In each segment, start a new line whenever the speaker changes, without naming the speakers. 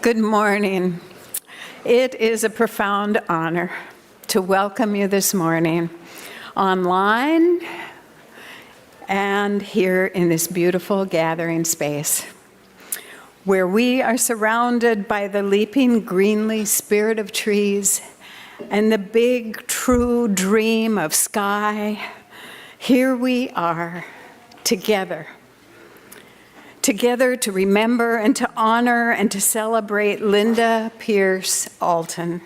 Good morning. It is a profound honor to welcome you this morning online and here in this beautiful gathering space where we are surrounded by the leaping greenly spirit of trees and the big true dream of sky. Here we are together to remember and to honor and to celebrate Linda Pierce Alton,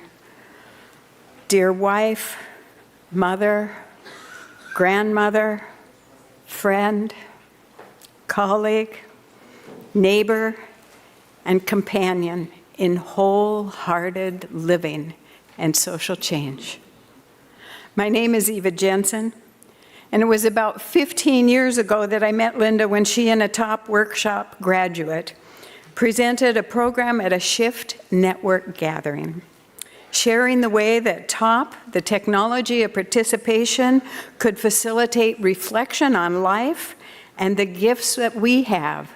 dear wife, mother, grandmother, friend, colleague, neighbor, and companion in wholehearted living and social change. My name is Eva Jensen, and it was about 15 years ago that I met Linda when she and a top workshop graduate presented a program at a Shift Network gathering, sharing the way that TOP, the technology of participation, could facilitate reflection on life and the gifts that we have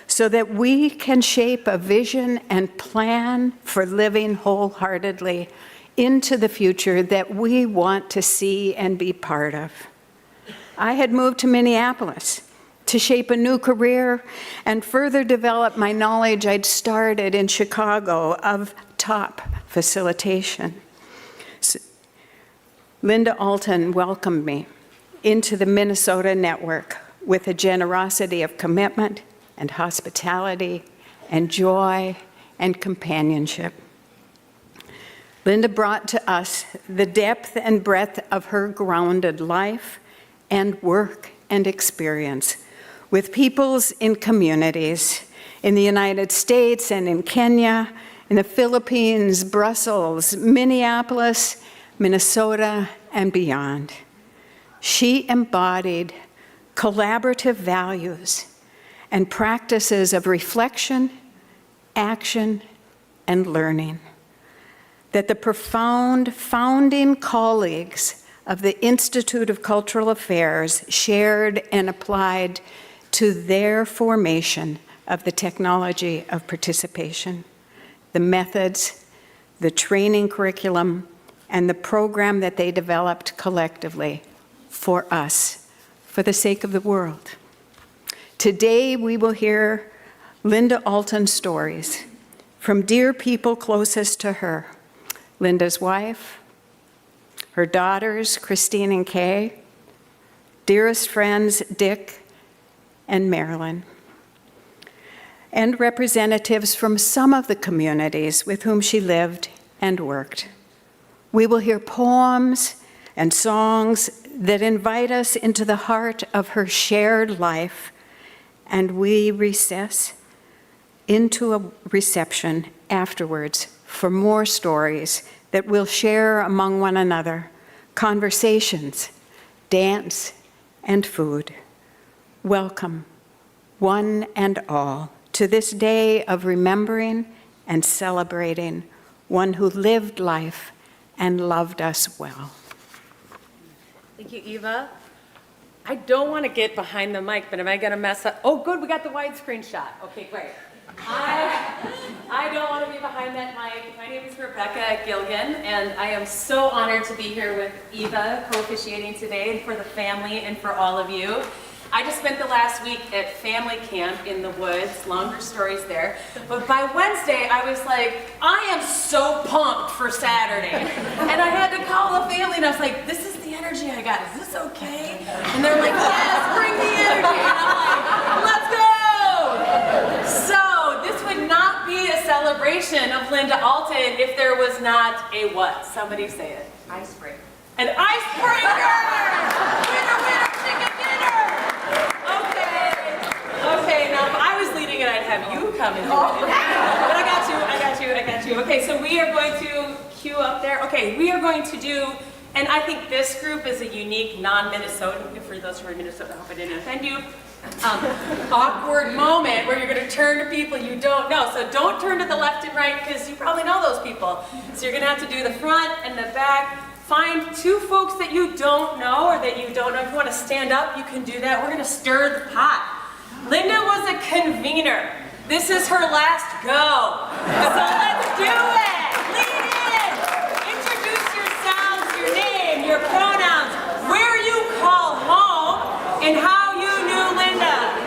so that we can shape a vision and plan for living wholeheartedly into the future that we want to see and be part of. I had moved to Minneapolis to shape a new career and further develop my knowledge I'd started in Chicago of TOP facilitation. Linda Alton welcomed me into the Minnesota network with a generosity of commitment and hospitality and joy and companionship. Linda brought to us the depth and breadth of her grounded life and work and experience with peoples in communities in the United States and in Kenya, in the Philippines, Brussels, Minneapolis, Minnesota, and beyond. She embodied collaborative values and practices of reflection, action, and learning that the profound founding colleagues of the Institute of Cultural Affairs shared and applied to their formation of the technology of participation, the methods, the training curriculum, and the program that they developed collectively for us, for the sake of the world. Today, we will hear Linda Alton's stories from dear people closest to her, Linda's wife, her daughters, Christine and Kay, dearest friends, Dick and Marilyn, and representatives from some of the communities with whom she lived and worked. We will hear poems and songs that invite us into the heart of her shared life, and we recess into a reception afterwards for more stories that we'll share among one another, conversations, dance, and food. Welcome, one and all, to this day of remembering and celebrating one who lived life and loved us well.
Thank you, Eva. I don't want to get behind the mic, but am I going to mess up? Oh, good, we got the widescreen shot. Okay, great. I don't want to be behind that mic. My name is Rebecca Gilgan, and I am so honored to be here with Eva co-officiating today, and for the family and for all of you. I just spent the last week at family camp in the woods, longer stories there, but by Wednesday I was like, I am so pumped for Saturday. And I had to call the family and I was like, this is the energy I got, is this okay? And they're like, yes, bring the energy. And I'm like, let's go! So this would not be a celebration of Linda Alton if there was not a what? Somebody say it. Icebreaker. An icebreaker! Winner, winner, chicken dinner! Okay, now if I was leading it, I'd have you come and do it. But I got you. Okay, so we are going to queue up there. Okay, we are going to do, and I think this group is a unique non-Minnesotan, for those who are in Minnesota, I hope I didn't offend you, awkward moment where you're going to turn to people you don't know. So don't turn to the left and right because you probably know those people. So you're going to have to do the front and the back. Find two folks that you don't know or that you don't know. If you want to stand up, you can do that. We're going to stir the pot. Linda was a convener. This is her last go. So let's do it. Lean in. Introduce yourselves, your name, your pronouns, where you call home, and how you knew Linda.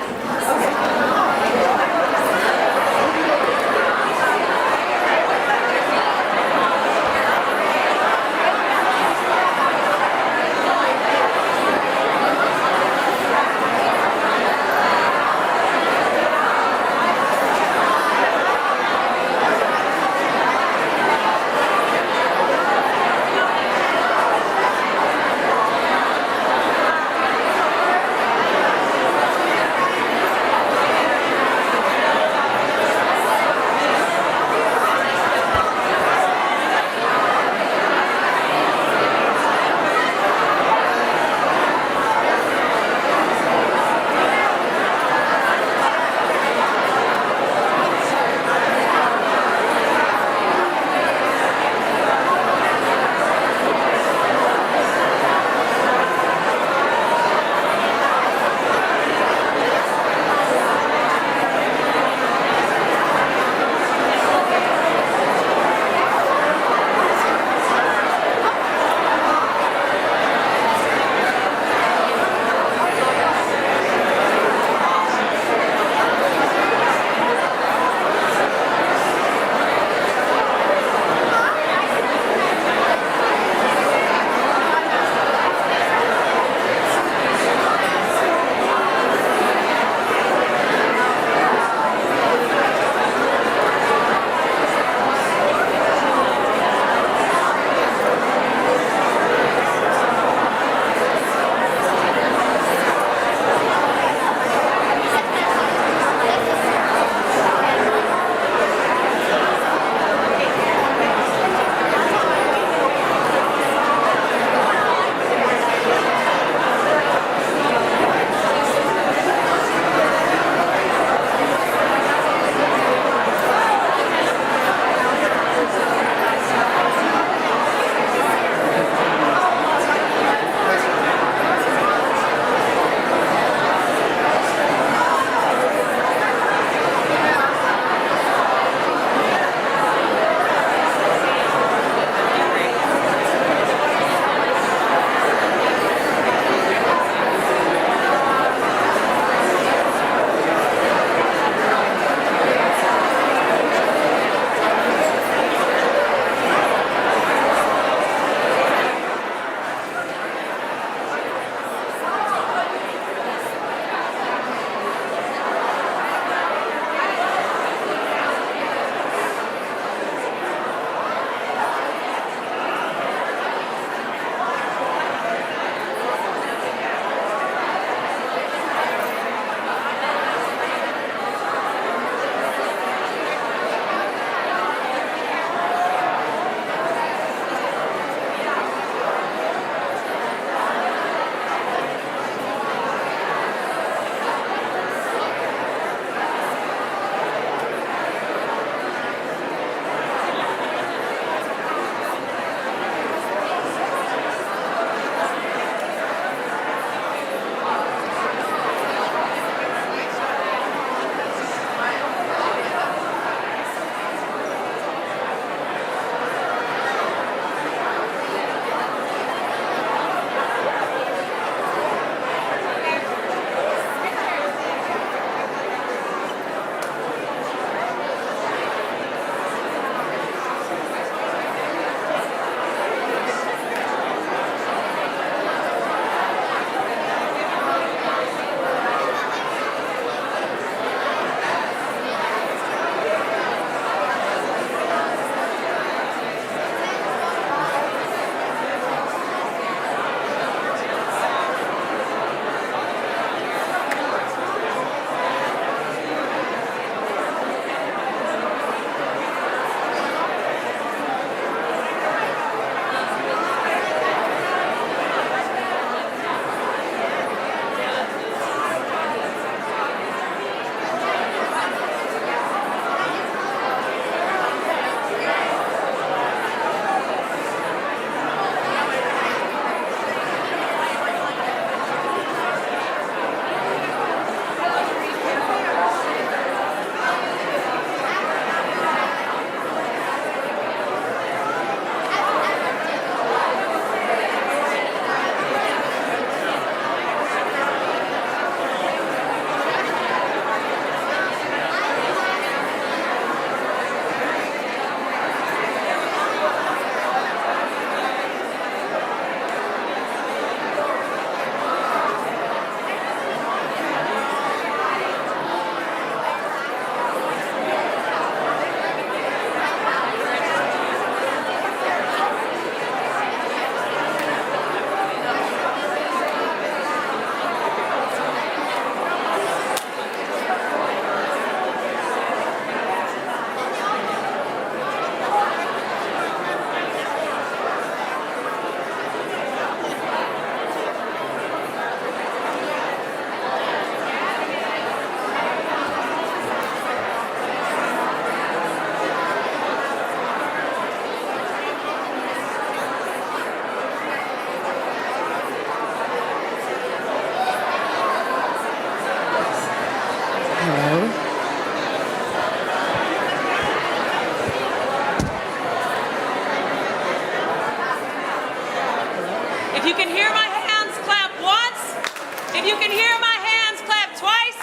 you can hear my hands, clap once. If you can hear my hands, clap twice.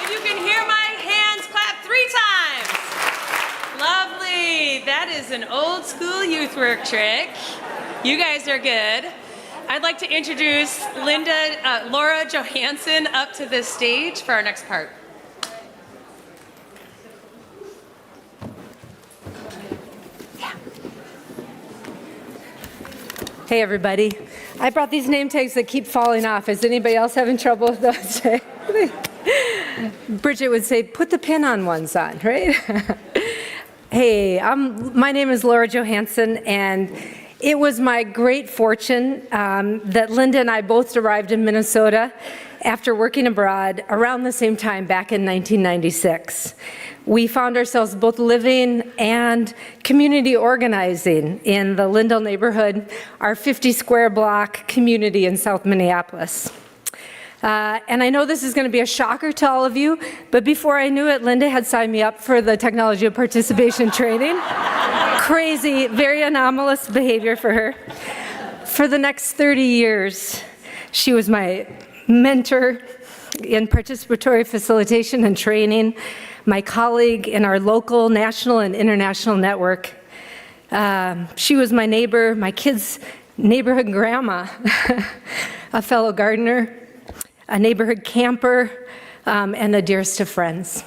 If you can hear my hands, clap 3 times. Lovely. That is an old school youth work trick. You guys are good. I'd like to introduce Laura Johansson up to the stage for our next part.
Hey everybody. I brought these name tags that keep falling off. Is anybody else having trouble with those? Bridget would say, put the pin on one, son, right? Hey, my name is Laura Johansson, and it was my great fortune that Linda and I both arrived in Minnesota after working abroad around the same time back in 1996. We found ourselves both living and community organizing in the Lindell neighborhood, our 50 square block community in South Minneapolis. And I know this is going to be a shocker to all of you, but before I knew it, Linda had signed me up for the technology of participation training. Crazy, very anomalous behavior for her. For the next 30 years, she was my mentor in participatory facilitation and training, my colleague in our local, national, and international network. She was my neighbor, my kids' neighborhood grandma, a fellow gardener, a neighborhood camper, and the dearest of friends.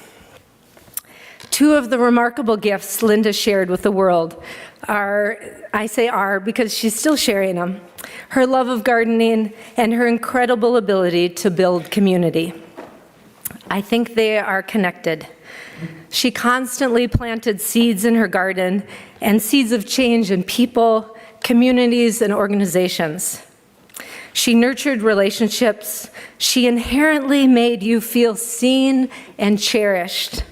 Two of the remarkable gifts Linda shared with the world are, I say are because she's still sharing them, her love of gardening and her incredible ability to build community. I think they are connected. She constantly planted seeds in her garden and seeds of change in people, communities, and organizations. She nurtured relationships. She inherently made you feel seen and cherished.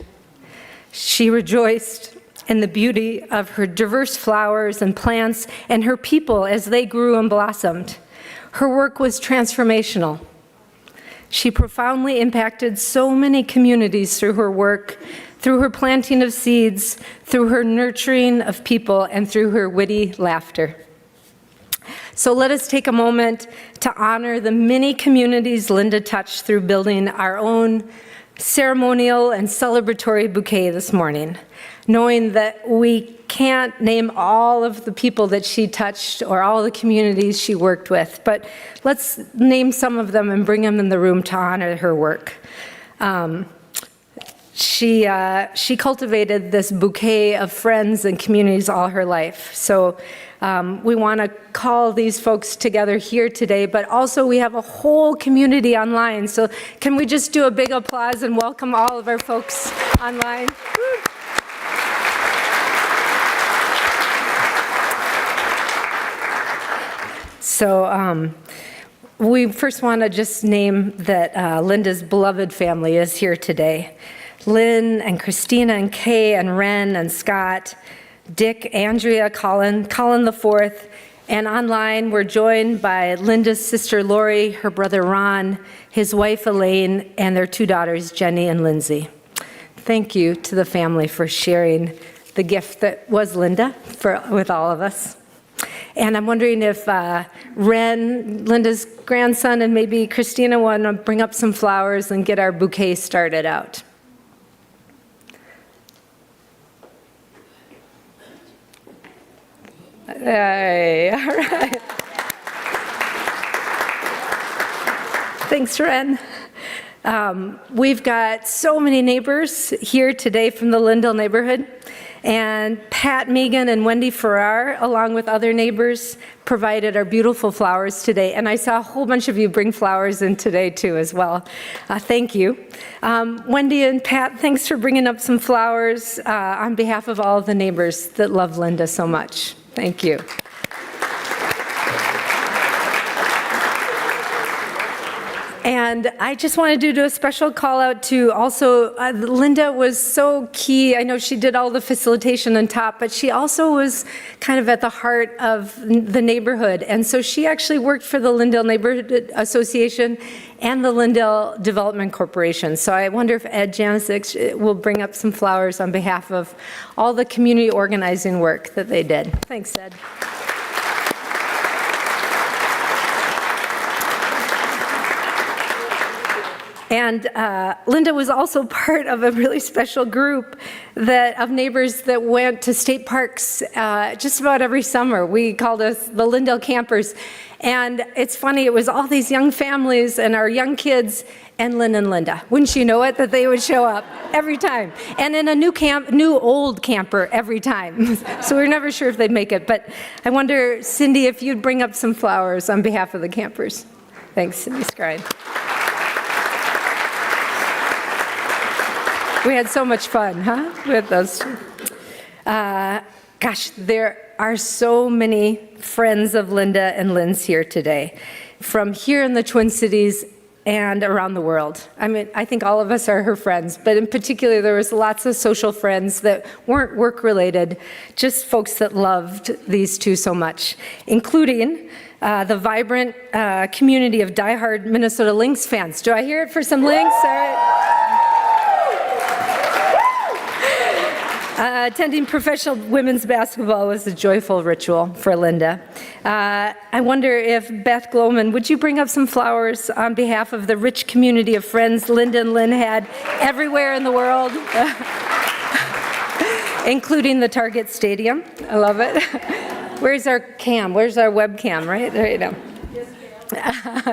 She rejoiced in the beauty of her diverse flowers and plants and her people as they grew and blossomed. Her work was transformational. She profoundly impacted so many communities through her work, through her planting of seeds, through her nurturing of people, and through her witty laughter. So let us take a moment to honor the many communities Linda touched through building our own ceremonial and celebratory bouquet this morning, knowing that we can't name all of the people that she touched or all the communities she worked with, but let's name some of them and bring them in the room to honor her work. She cultivated this bouquet of friends and communities all her life. So we want to call these folks together here today, but also we have a whole community online. So can we just do a big applause and welcome all of our folks online? So we first want to just name that Linda's beloved family is here today. Lynn and Christina and Kay and Ren and Scott, Dick, Andrea, Colin the fourth, and online we're joined by Linda's sister Lori, her brother Ron, his wife Elaine, and their 2 daughters Jenny and Lindsay. Thank you to the family for sharing the gift that was Linda with all of us. And I'm wondering if Ren, Linda's grandson, and maybe Christina want to bring up some flowers and get our bouquet started out. Hey, all right. Thanks, Ren. We've got so many neighbors here today from the Lindell neighborhood. And Pat Megan and Wendy Farrar, along with other neighbors, provided our beautiful flowers today. And I saw a whole bunch of you bring flowers in today, too, as well. Thank you. Wendy and Pat, thanks for bringing up some flowers on behalf of all of the neighbors that love Linda so much. Thank you. And I just wanted to do a special call out to also, Linda was so key. I know she did all the facilitation on top, but she also was kind of at the heart of the neighborhood. And so she actually worked for the Lindell Neighborhood Association and the Lindell Development Corporation. So I wonder if Ed Janicic will bring up some flowers on behalf of all the community organizing work that they did. Thanks, Ed. And Linda was also part of a really special group of neighbors that went to state parks just about every summer. We called us the Lindale Campers. And it's funny, it was all these young families and our young kids and Lynn and Linda. Wouldn't you know it, that they would show up every time. And in a new old camper every time. So we were never sure if they'd make it. But I wonder, Cindy, if you'd bring up some flowers on behalf of the campers. Thanks, Cindy Scribe. We had so much fun, huh, with those two. Gosh, there are so many friends of Linda and Lynn's here today, from here in the Twin Cities and around the world. I mean, I think all of us are her friends, but in particular, there was lots of social friends that weren't work-related, just folks that loved these two so much, including the vibrant community of diehard Minnesota Lynx fans. Do I hear it for some Lynx? All right. Attending professional women's basketball was a joyful ritual for Linda. I wonder if Beth Gloman, would you bring up some flowers on behalf of the rich community of friends Linda and Lynn had everywhere in the world, including the Target Stadium. I love it. Where's our cam? Where's our webcam, right? There you go.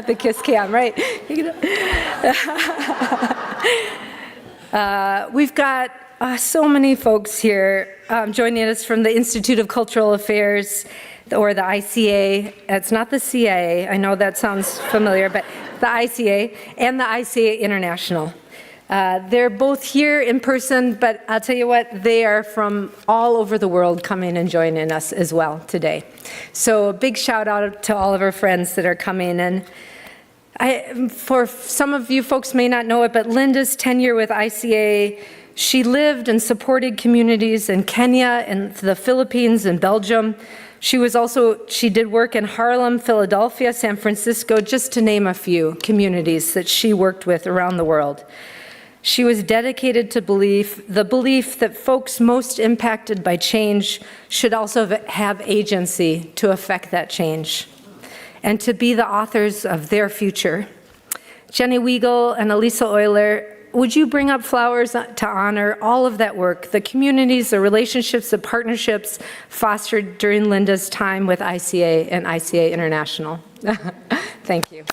The kiss cam, right? We've got so many folks here joining us from the Institute of Cultural Affairs, or the ICA. It's not the CIA. I know that sounds familiar, but the ICA and the ICA International. They're both here in person, but I'll tell you what, they are from all over the world coming and joining us as well today. So a big shout out to all of our friends that are coming. And for some of you folks may not know it, but Linda's tenure with ICA, she lived and supported communities in Kenya and the Philippines and Belgium. She did work in Harlem, Philadelphia, San Francisco, just to name a few communities that she worked with around the world. She was dedicated to the belief that folks most impacted by change should also have agency to affect that change and to be the authors of their future. Jenny Weigel and Elisa Euler, would you bring up flowers to honor all of that work, the communities, the relationships, the partnerships fostered during Linda's time with ICA and ICA International? Thank you.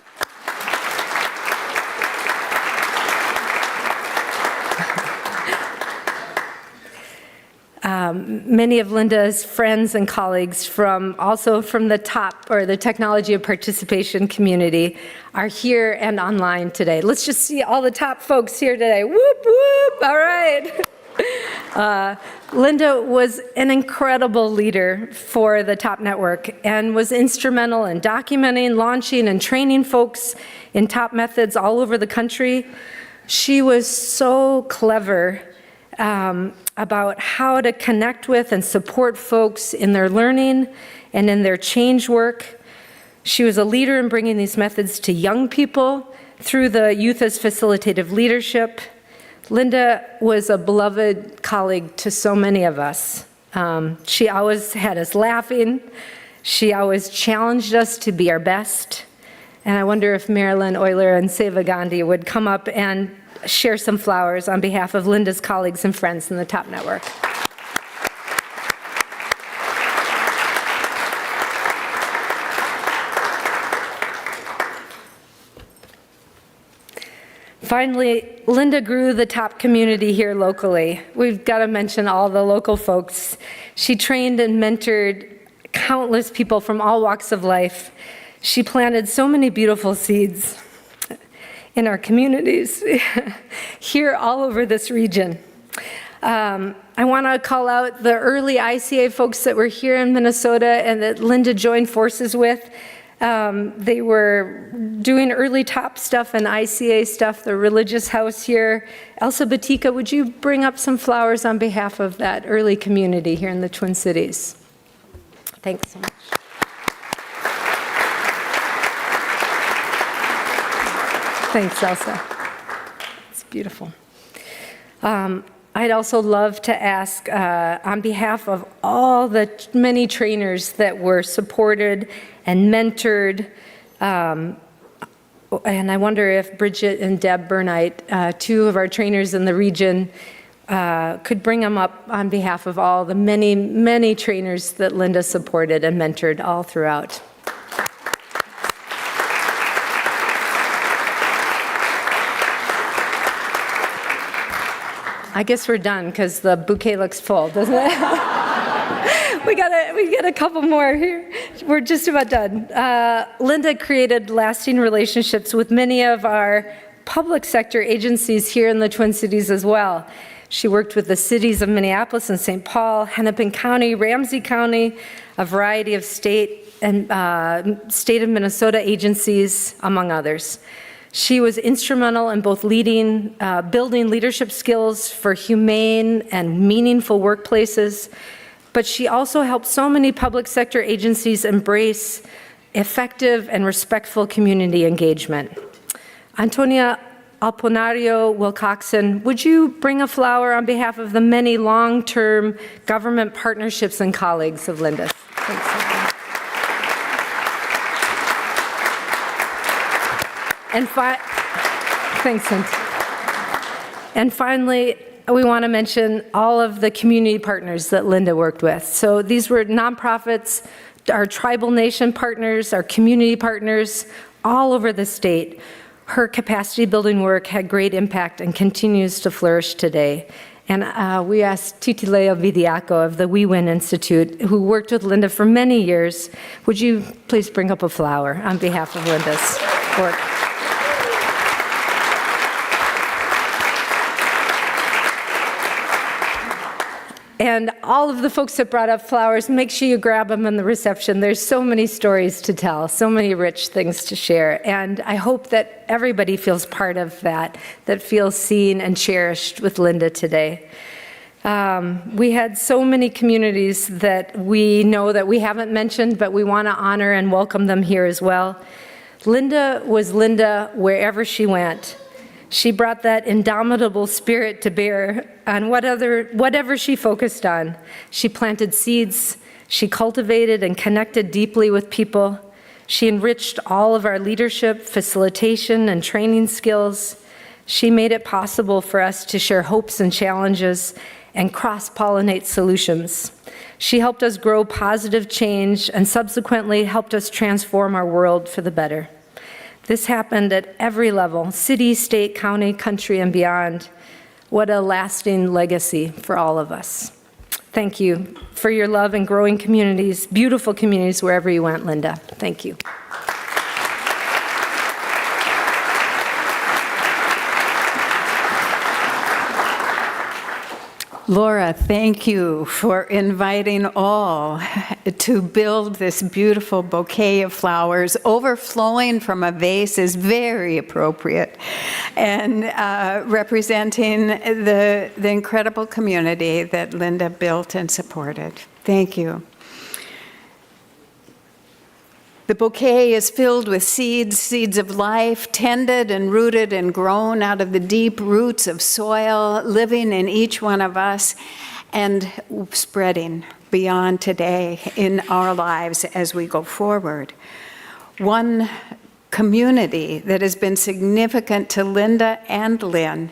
Many of Linda's friends and colleagues also from the top, or the Technology of Participation community, are here and online today. Let's just see all the top folks here today. Whoop, whoop, all right. Linda was an incredible leader for the TOP network and was instrumental in documenting, launching, and training folks in TOP methods all over the country. She was so clever about how to connect with and support folks in their learning and in their change work. She was a leader in bringing these methods to young people through the Youth as Facilitative Leadership. Linda was a beloved colleague to so many of us. She always had us laughing. She always challenged us to be our best. And I wonder if Marilyn Euler and Seva Gandhi would come up and share some flowers on behalf of Linda's colleagues and friends in the TOP network. Finally, Linda grew the TOP community here locally. We've got to mention all the local folks. She trained and mentored countless people from all walks of life. She planted so many beautiful seeds in our communities here all over this region. I want to call out the early ICA folks that were here in Minnesota and that Linda joined forces with. They were doing early TOP stuff and ICA stuff, the Religious House here. Elsa Batika, would you bring up some flowers on behalf of that early community here in the Twin Cities? Thanks so much. Thanks, Elsa. It's beautiful. I'd also love to ask, on behalf of all the many trainers that were supported and mentored And I wonder if Bridget and Deb Burnite, two of our trainers in the region, could bring them up on behalf of all the many, many trainers that Linda supported and mentored all throughout. I guess we're done because the bouquet looks full, doesn't it? we got a couple more here. We're just about done. Linda created lasting relationships with many of our public sector agencies here in the Twin Cities as well. She worked with the cities of Minneapolis and St. Paul, Hennepin County, Ramsey County, a variety of state and state of Minnesota agencies, among others. She was instrumental in both building leadership skills for humane and meaningful workplaces, but she also helped so many public sector agencies embrace effective and respectful community engagement. Antonia Alponario Wilcoxon, would you bring a flower on behalf of the many long-term government partnerships and colleagues of Linda's? Thanks. Thanks, Cynthia. And finally, we want to mention all of the community partners that Linda worked with. So these were nonprofits, our tribal nation partners, our community partners, all over the state. Her capacity building work had great impact and continues to flourish today. And we asked Titileo Vidiaco of the We Win Institute, who worked with Linda for many years, would you please bring up a flower on behalf of Linda's work? And all of the folks that brought up flowers, make sure you grab them in the reception. There's so many stories to tell, so many rich things to share. And I hope that everybody feels part of that feels seen and cherished with Linda today. We had so many communities that we know that we haven't mentioned, but we want to honor and welcome them here as well. Linda was Linda wherever she went. She brought that indomitable spirit to bear on whatever she focused on. She planted seeds, she cultivated and connected deeply with people. She enriched all of our leadership, facilitation, and training skills. She made it possible for us to share hopes and challenges and cross-pollinate solutions. She helped us grow positive change and subsequently helped us transform our world for the better. This happened at every level, city, state, county, country, and beyond. What a lasting legacy for all of us. Thank you for your love and growing communities, beautiful communities wherever you went, Linda. Thank you.
Laura, thank you for inviting all to build this beautiful bouquet of flowers. Overflowing from a vase is very appropriate and representing the incredible community that Linda built and supported. Thank you. The bouquet is filled with seeds of life, tended and rooted and grown out of the deep roots of soil, living in each one of us and spreading beyond today in our lives as we go forward. One community that has been significant to Linda and Lynn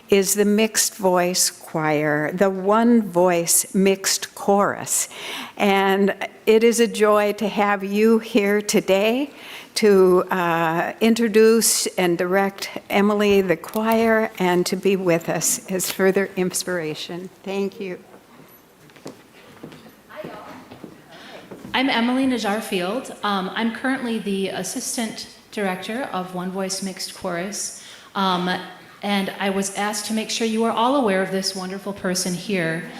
is the mixed voice choir, the one voice mixed chorus. And it is a joy to have you here today to introduce and direct Emily, the choir, and to be with us as further inspiration. Thank you.
I'm Emily Najar-Field. I'm currently the Assistant Director of One Voice Mixed Chorus. And I was asked to make sure you are all aware of this wonderful person here.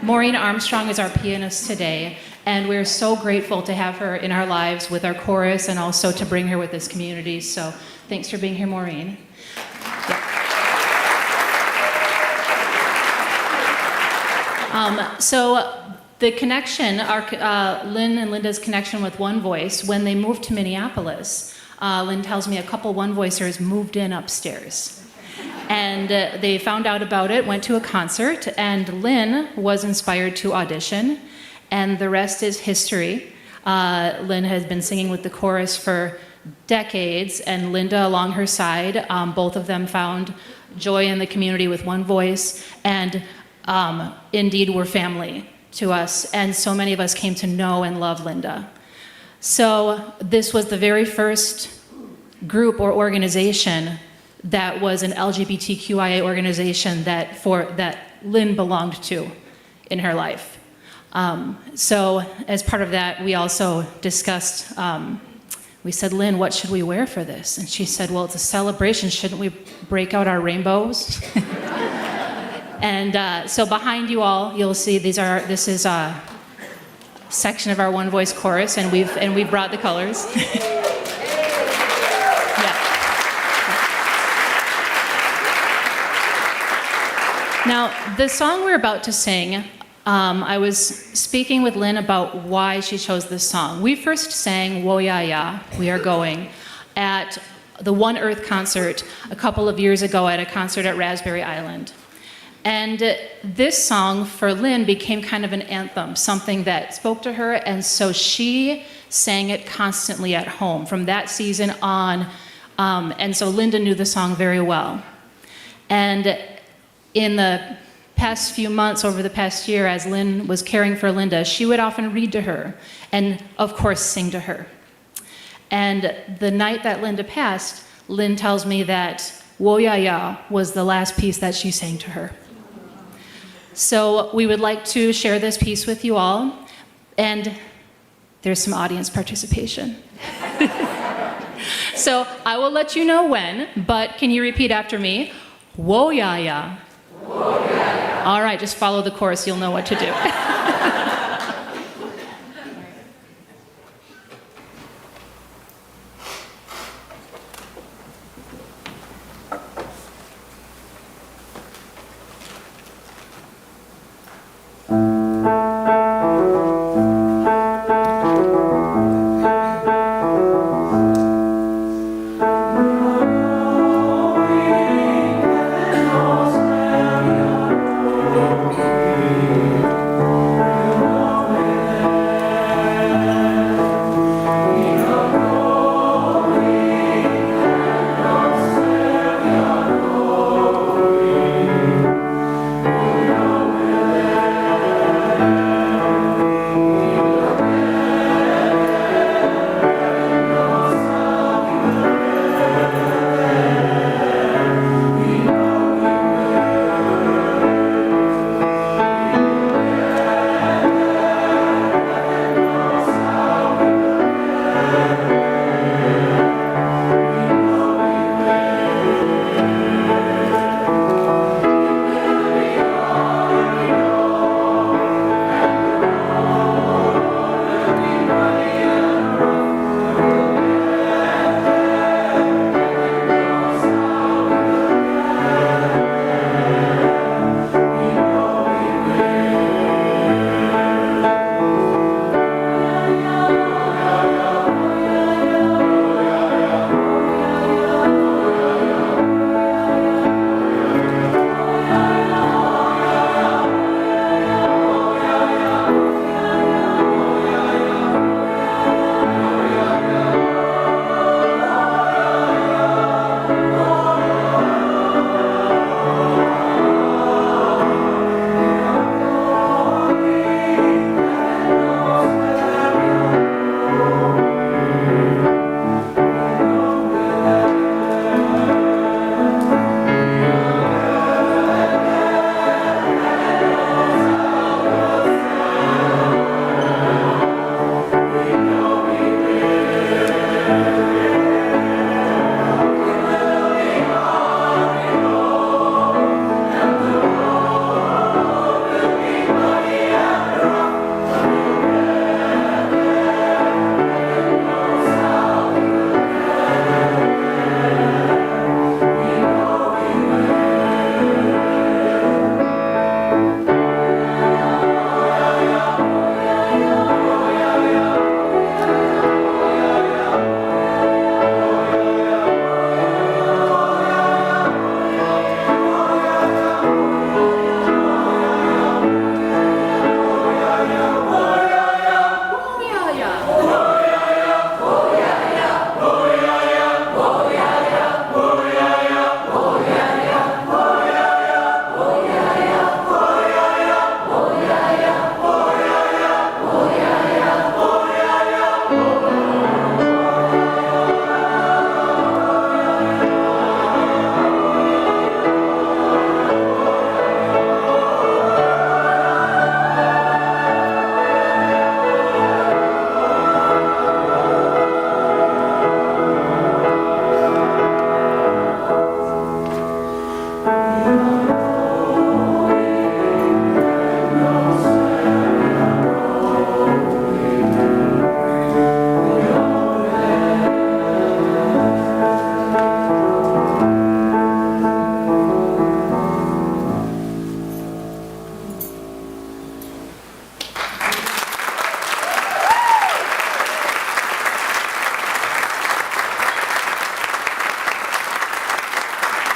Maureen Armstrong is our pianist today, and we're so grateful to have her in our lives with our chorus and also to bring her with this community. So thanks for being here, Maureen. Yeah. So the connection, Lynn and Linda's connection with One Voice, when they moved to Minneapolis, Lynn tells me a couple One-Voicers moved in upstairs. And they found out about it, went to a concert, and Lynn was inspired to audition, and the rest is history. Lynn has been singing with the chorus for decades, and Linda along her side. Both of them found joy in the community with One Voice, and indeed were family to us. And so many of us came to know and love Linda. So this was the very first group or organization that was an LGBTQIA organization that Lynn belonged to in her life. So as part of that, we also discussed, we said, Lynn, what should we wear for this? And she said, well, it's a celebration. Shouldn't we break out our rainbows? And so behind you all, you'll see this is a section of our One Voice chorus, and we've brought the colors. Now, the song we're about to sing, I was speaking with Lynn about why she chose this song. We first sang Wo Ya Ya, We Are Going, at the One Earth concert a couple of years ago at a concert at Raspberry Island. And this song for Lynn became kind of an anthem, something that spoke to her, and so she sang it constantly at home from that season on, and so Linda knew the song very well. And in the past few months, over the past year, as Lynn was caring for Linda, she would often read to her and, of course, sing to her. And the night that Linda passed, Lynn tells me that Wo Ya Ya was the last piece that she sang to her. So we would like to share this piece with you all, and there's some audience participation. So I will let you know when, but can you repeat after me? Wo Ya Ya. Wo Ya Ya. All right, just follow the chorus, you'll know what to do.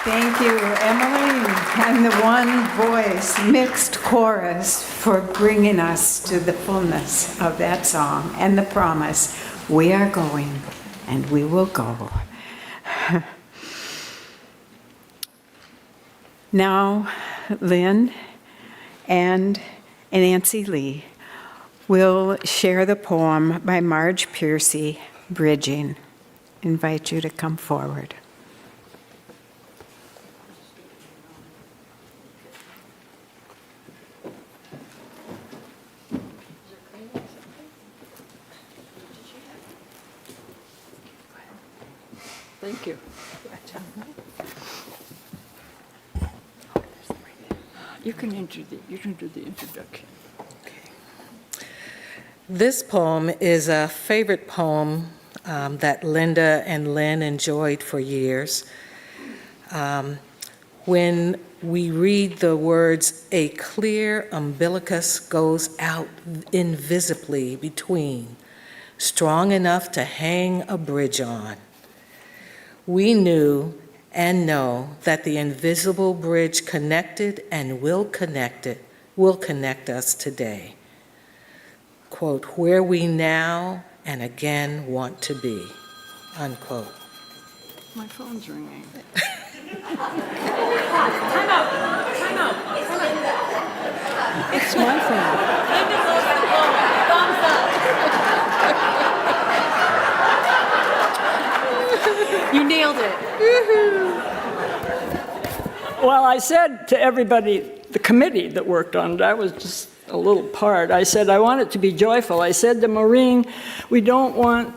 Thank you, Emily, and the One Voice Mixed Chorus for bringing us to the fullness of that song and the promise, we are going and we will go. Now, Lynn and Nancy Lee will share the poem by Marge Piercy, Bridging. Invite you to come forward.
Thank you. You can do the introduction.
This poem is a favorite poem that Linda and Lynn enjoyed for years. When we read the words, "A clear umbilicus goes out invisibly between, strong enough to hang a bridge on," we knew and know that the invisible bridge connected and will connect us today. Quote, "where we now and again want to be," unquote.
My phone's ringing.
Time out.
It's my phone.
Thumbs up. You nailed it.
Well, I said to everybody, the committee that worked on it, I was just a little part, I said, I want it to be joyful. I said to Maureen, we don't want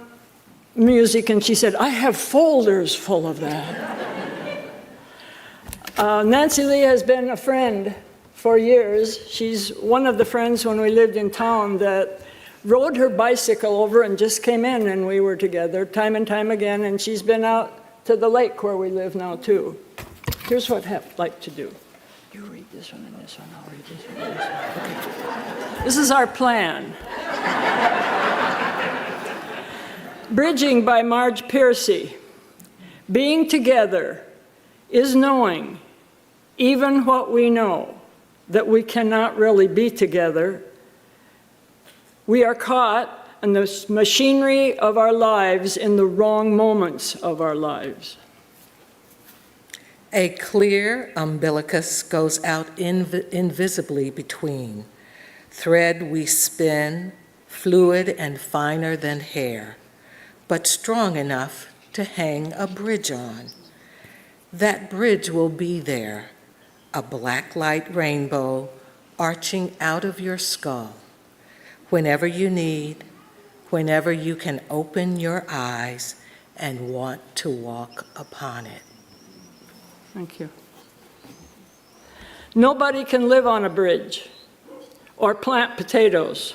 music, and she said, I have folders full of that. Nancy Lee has been a friend for years. She's one of the friends when we lived in town that rode her bicycle over and just came in, and we were together time and time again, and she's been out to the lake where we live now too. Here's what I'd like to do. You read this one and this one, I'll read this one and this one. Okay. This is our plan. Bridging by Marge Piercy. Being together is knowing, even what we know, that we cannot really be together. We are caught in the machinery of our lives in the wrong moments of our lives.
A clear umbilicus goes out invisibly between. Thread we spin, fluid and finer than hair, but strong enough to hang a bridge on. That bridge will be there, a black light rainbow arching out of your skull. Whenever you need, whenever you can open your eyes and want to walk upon it.
Thank you. Nobody can live on a bridge or plant potatoes,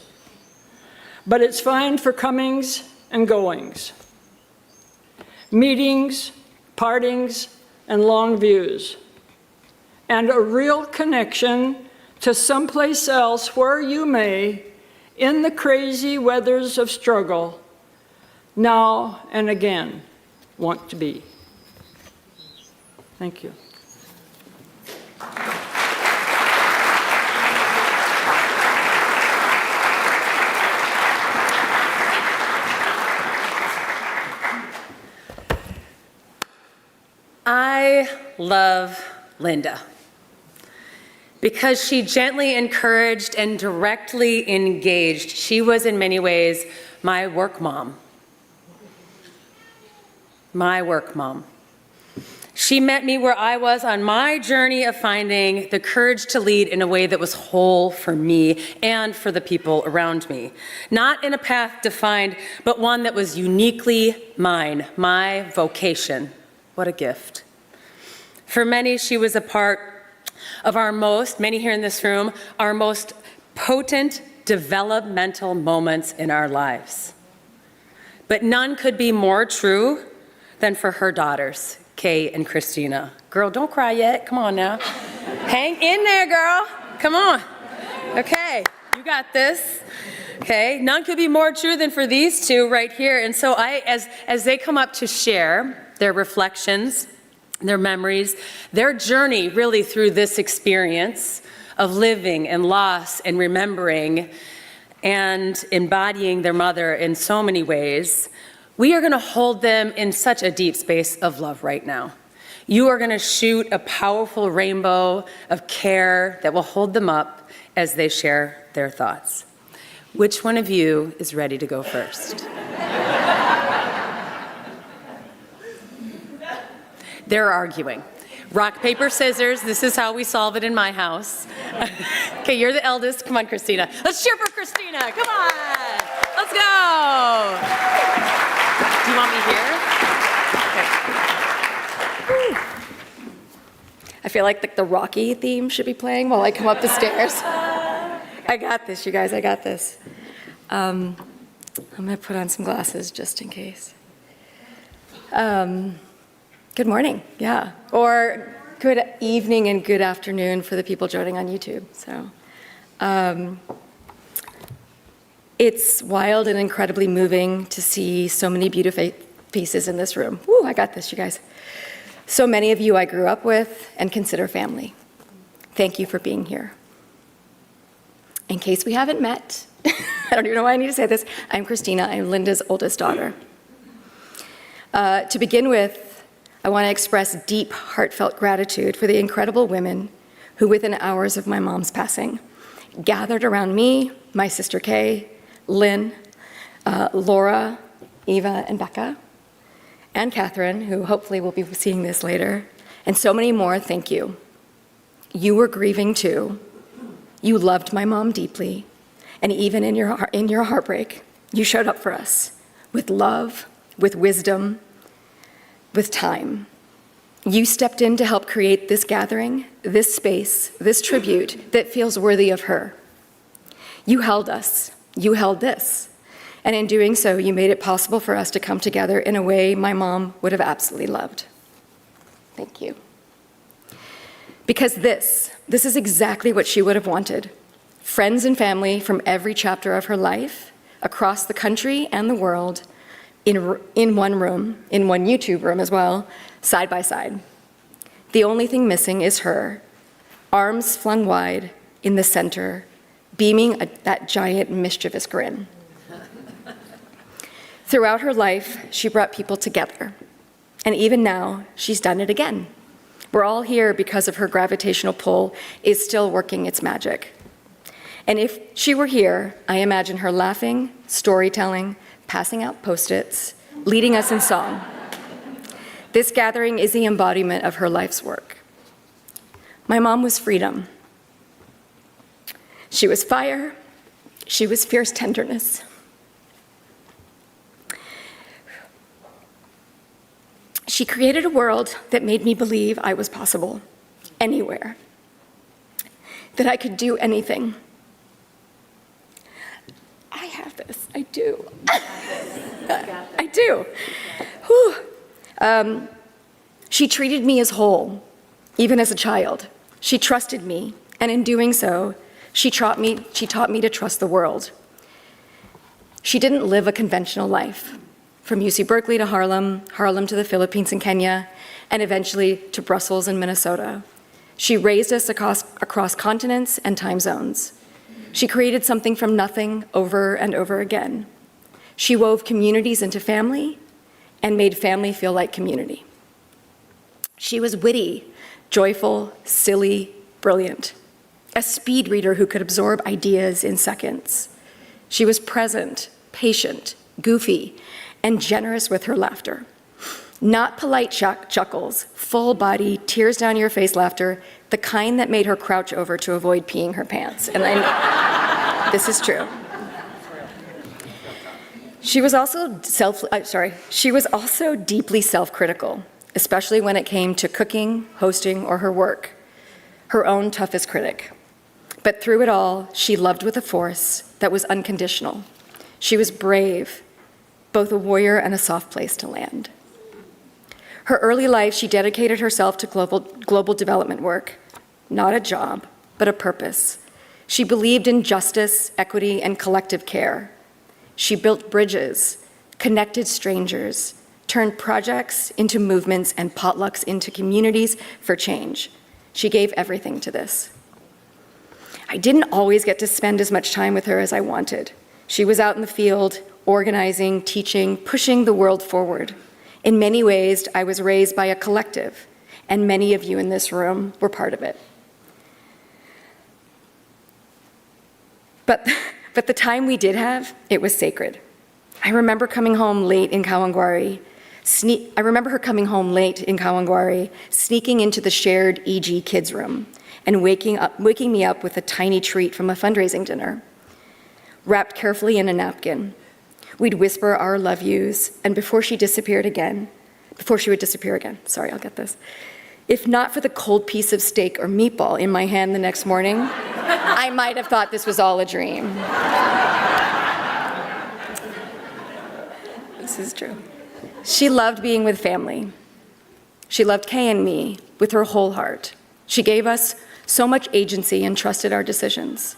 but it's fine for comings and goings, meetings, partings, and long views, and a real connection to someplace else where you may, in the crazy weathers of struggle, now and again want to be. Thank you.
I love Linda because she gently encouraged and directly engaged. She was in many ways my work mom. My work mom. She met me where I was on my journey of finding the courage to lead in a way that was whole for me and for the people around me. Not in a path defined, but one that was uniquely mine, my vocation. What a gift. For many, she was a part of many here in this room, our most potent developmental moments in our lives. But none could be more true than for her daughters, Kay and Christina. Girl, don't cry yet. Come on now. Hang in there, girl. Come on. Okay, you got this. Okay, none could be more true than for these two right here. And so as they come up to share their reflections their memories, their journey really through this experience of living and loss and remembering and embodying their mother in so many ways. We are going to hold them in such a deep space of love right now. You are going to shoot a powerful rainbow of care that will hold them up as they share their thoughts. Which one of you is ready to go first? They're arguing. Rock, paper, scissors. This is how we solve it in my house. Okay, you're the eldest. Come on, Christina. Let's cheer for Christina. Come on. Let's go. Do you want me here? Okay.
I feel like the Rocky theme should be playing while I come up the stairs. I got this, you guys, I got this. I'm gonna put on some glasses just in case. Good morning, yeah. Or good evening and good afternoon for the people joining on YouTube. So, it's wild and incredibly moving to see so many beautiful faces in this room. Woo, I got this, you guys. So many of you I grew up with and consider family. Thank you for being here. In case we haven't met, I don't even know why I need to say this, I'm Christina, I'm Linda's oldest daughter. To begin with, I want to express deep, heartfelt gratitude for the incredible women who, within hours of my mom's passing, gathered around me, my sister Kay, Lynn, Laura, Eva, and Becca, and Catherine, who hopefully will be seeing this later, and so many more. Thank you. You were grieving too. You loved my mom deeply, and even in your heartbreak, you showed up for us with love, with wisdom, with time. You stepped in to help create this gathering, this space, this tribute that feels worthy of her. You held us, you held this, and in doing so, you made it possible for us to come together in a way my mom would have absolutely loved. Thank you. Because this is exactly what she would have wanted. Friends and family from every chapter of her life, across the country and the world, in one room, in one YouTube room as well, side by side. The only thing missing is her, arms flung wide in the center, beaming that giant mischievous grin. Throughout her life, she brought people together. And even now, she's done it again. We're all here because of her gravitational pull is still working its magic. And if she were here, I imagine her laughing, storytelling, passing out Post-its, leading us in song. This gathering is the embodiment of her life's work. My mom was freedom. She was fire. She was fierce tenderness. She created a world that made me believe I was possible, anywhere, that I could do anything. I have this, I do. I do. Whew. She treated me as whole, even as a child. She trusted me, and in doing so, she taught me to trust the world. She didn't live a conventional life. From UC Berkeley to Harlem, Harlem to the Philippines and Kenya, and eventually to Brussels and Minnesota. She raised us across continents and time zones. She created something from nothing over and over again. She wove communities into family and made family feel like community. She was witty, joyful, silly, brilliant, a speed reader who could absorb ideas in seconds. She was present, patient, goofy, and generous with her laughter. Not polite chuckles, full body, tears down your face laughter, the kind that made her crouch over to avoid peeing her pants. And this is true. She was also deeply self-critical, especially when it came to cooking, hosting, or her work, her own toughest critic. But through it all, she loved with a force that was unconditional. She was brave, both a warrior and a soft place to land. Her early life, she dedicated herself to global development work, not a job, but a purpose. She believed in justice, equity, and collective care. She built bridges, connected strangers, turned projects into movements and potlucks into communities for change. She gave everything to this. I didn't always get to spend as much time with her as I wanted. She was out in the field, organizing, teaching, pushing the world forward. In many ways, I was raised by a collective, and many of you in this room were part of it. But the time we did have, it was sacred. I remember coming home late in Kawangwari. I remember her coming home late in Kawangwari, sneaking into the shared EG kids room and waking me up with a tiny treat from a fundraising dinner, wrapped carefully in a napkin. We'd whisper our love yous, and before she would disappear again, sorry, I'll get this. If not for the cold piece of steak or meatball in my hand the next morning, I might have thought this was all a dream. This is true. She loved being with family. She loved Kay and me with her whole heart. She gave us so much agency and trusted our decisions.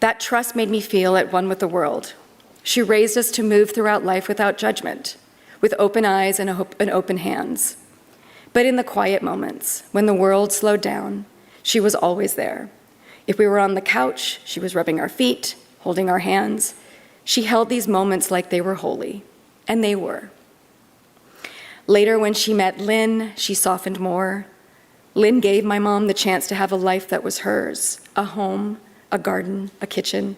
That trust made me feel at one with the world. She raised us to move throughout life without judgment, with open eyes and open hands. But in the quiet moments, when the world slowed down, she was always there. If we were on the couch, she was rubbing our feet, holding our hands. She held these moments like they were holy, and they were. Later, when she met Lynn, she softened more. Lynn gave my mom the chance to have a life that was hers, a home, a garden, a kitchen,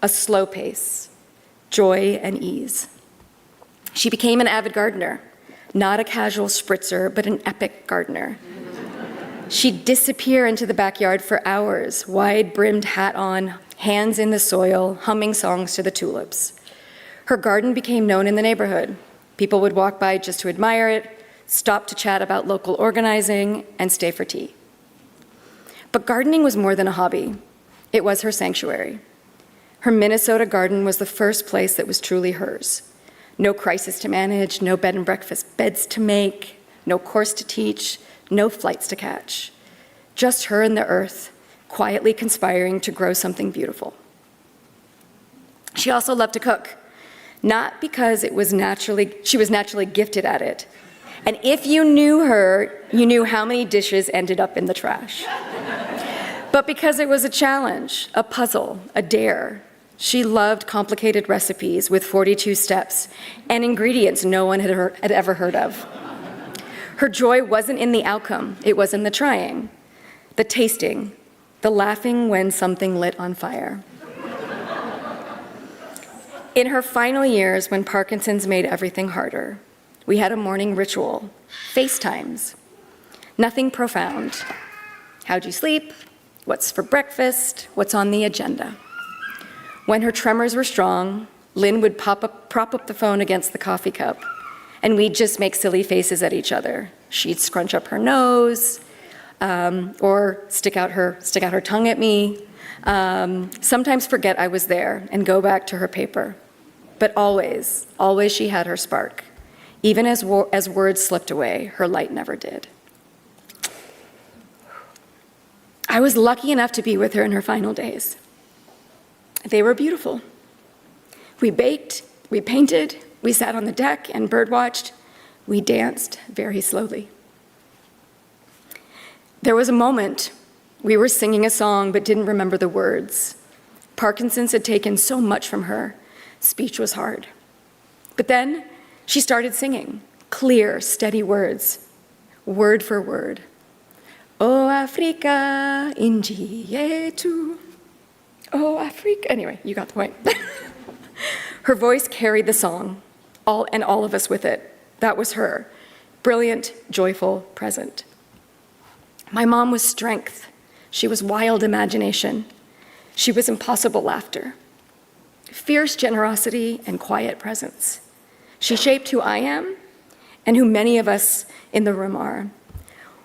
a slow pace, joy and ease. She became an avid gardener, not a casual spritzer, but an epic gardener. She'd disappear into the backyard for hours, wide-brimmed hat on, hands in the soil, humming songs to the tulips. Her garden became known in the neighborhood. People would walk by just to admire it, stop to chat about local organizing, and stay for tea. But gardening was more than a hobby. It was her sanctuary. Her Minnesota garden was the first place that was truly hers. No crisis to manage, no bed and breakfast beds to make, no course to teach, no flights to catch. Just her and the earth, quietly conspiring to grow something beautiful. She also loved to cook, not because she was naturally gifted at it. And if you knew her, you knew how many dishes ended up in the trash. But because it was a challenge, a puzzle, a dare. She loved complicated recipes with 42 steps and ingredients no one had ever heard of. Her joy wasn't in the outcome, it was in the trying, the tasting, the laughing when something lit on fire. In her final years, when Parkinson's made everything harder, we had a morning ritual, FaceTimes. Nothing profound. How'd you sleep? What's for breakfast? What's on the agenda? When her tremors were strong, Lynn would prop up the phone against the coffee cup, and we'd just make silly faces at each other. She'd scrunch up her nose, or stick out her tongue at me, sometimes forget I was there and go back to her paper. But always, always she had her spark. Even as words slipped away, her light never did. I was lucky enough to be with her in her final days. They were beautiful. We baked, we painted, we sat on the deck and birdwatched. We danced very slowly. There was a moment we were singing a song but didn't remember the words. Parkinson's had taken so much from her. Speech was hard. But then she started singing, clear, steady words, word for word. O Africa, indietu. Oh, Africa. Anyway, you got the point. Her voice carried the song, and all of us with it. That was her. Brilliant, joyful, present. My mom was strength. She was wild imagination. She was impossible laughter. Fierce generosity and quiet presence. She shaped who I am and who many of us in the room are.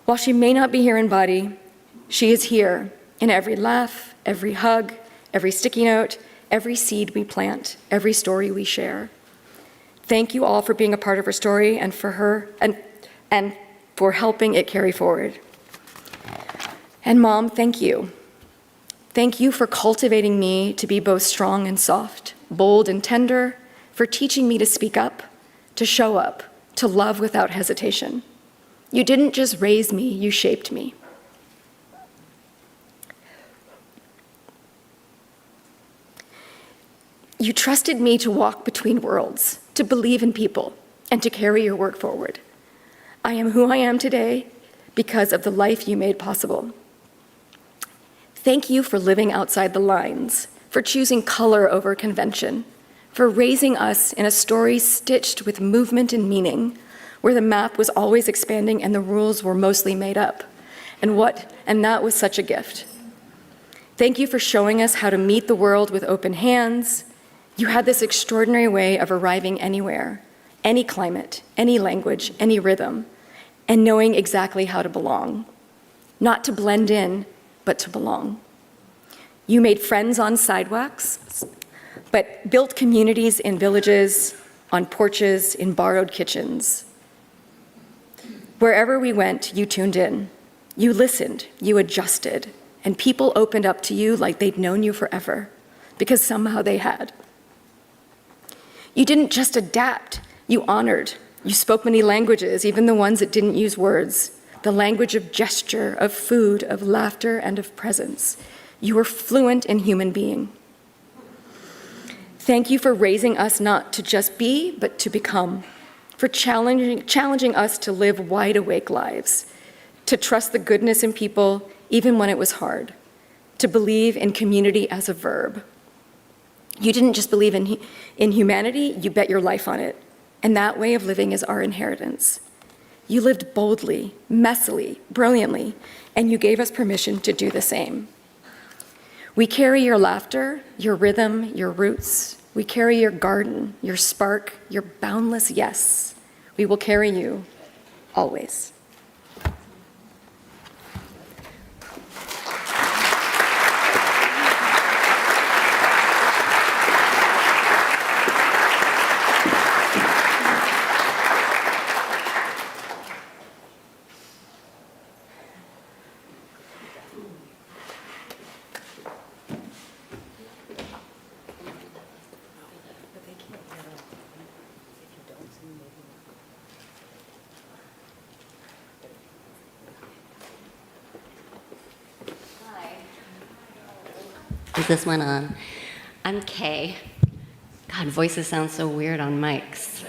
While she may not be here in body, she is here in every laugh, every hug, every sticky note, every seed we plant, every story we share. Thank you all for being a part of her story and for her and for helping it carry forward. And Mom, thank you. Thank you for cultivating me to be both strong and soft, bold and tender, for teaching me to speak up, to show up, to love without hesitation. You didn't just raise me, you shaped me. You trusted me to walk between worlds, to believe in people, and to carry your work forward. I am who I am today because of the life you made possible. Thank you for living outside the lines, for choosing color over convention, for raising us in a story stitched with movement and meaning, where the map was always expanding and the rules were mostly made up. And that was such a gift. Thank you for showing us how to meet the world with open hands. You had this extraordinary way of arriving anywhere, any climate, any language, any rhythm, and knowing exactly how to belong. Not to blend in, but to belong. You made friends on sidewalks, but built communities in villages, on porches, in borrowed kitchens. Wherever we went, you tuned in. You listened, you adjusted, and people opened up to you like they'd known you forever, because somehow they had. You didn't just adapt, you honored. You spoke many languages, even the ones that didn't use words, the language of gesture, of food, of laughter, and of presence. You were fluent in human being. Thank you for raising us not to just be, but to become, for challenging us to live wide-awake lives, to trust the goodness in people even when it was hard, to believe in community as a verb. You didn't just believe in humanity, you bet your life on it. And that way of living is our inheritance. You lived boldly, messily, brilliantly, and you gave us permission to do the same. We carry your laughter, your rhythm, your roots. We carry your garden, your spark, your boundless yes. We will carry you always.
Is this one on? I'm Kay. God, voices sound so weird on mics.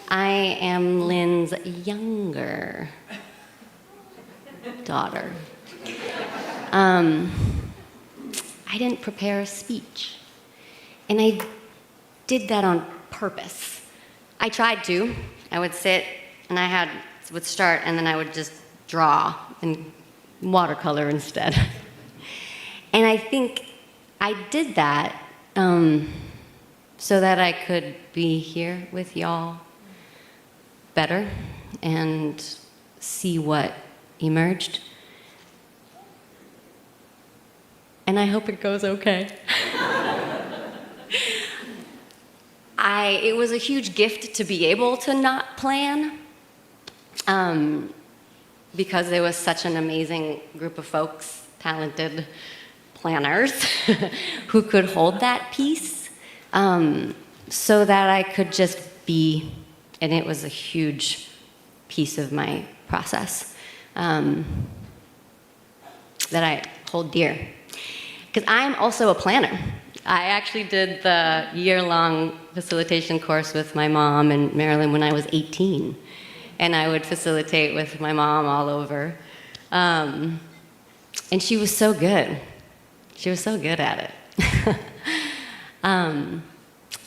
I am Lynn's younger daughter. I didn't prepare a speech, and I did that on purpose. I tried to. I would sit, and would start, and then I would just draw in watercolor instead. And I think I did that so that I could be here with y'all better and see what emerged. And I hope it goes okay. It was a huge gift to be able to not plan because there was such an amazing group of folks, talented planners who could hold that piece so that I could just be, and it was a huge piece of my process that I hold dear. Because I'm also a planner. I actually did the year-long facilitation course with my mom in Maryland when I was 18, and I would facilitate with my mom all over. And she was so good. She was so good at it. And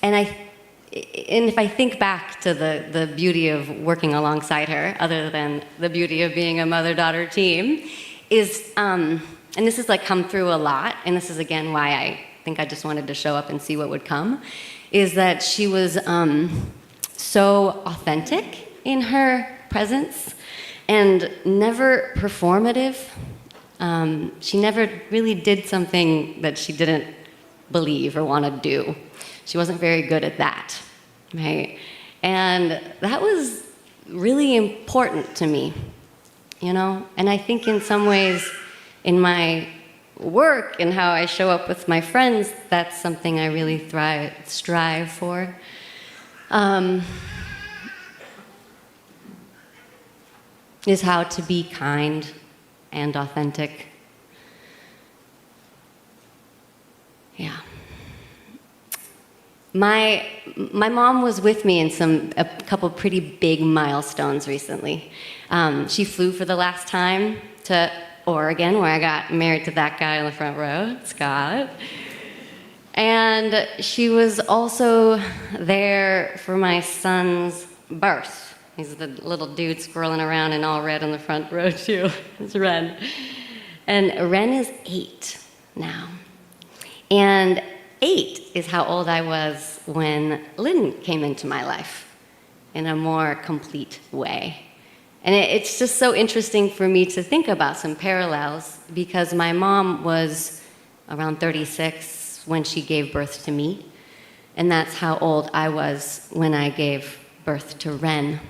if I think back to the beauty of working alongside her, other than the beauty of being a mother-daughter team, is, and this has like come through a lot, and this is again why I think I just wanted to show up and see what would come, is that she was so authentic in her presence and never performative. She never really did something that she didn't believe or want to do. She wasn't very good at that, right? And that was really important to me, you know? And I think in some ways, in my work and how I show up with my friends, that's something I really strive for. is how to be kind and authentic. Yeah. My mom was with me in a couple pretty big milestones recently. She flew for the last time to Oregon, where I got married to that guy in the front row, Scott. And she was also there for my son's birth. He's the little dude swirling around in all red on the front row, too. It's Ren. And Ren is 8 now. And 8 is how old I was when Lynn came into my life in a more complete way. And it's just so interesting for me to think about some parallels, because my mom was around 36 when she gave birth to me, and that's how old I was when I gave birth to Ren.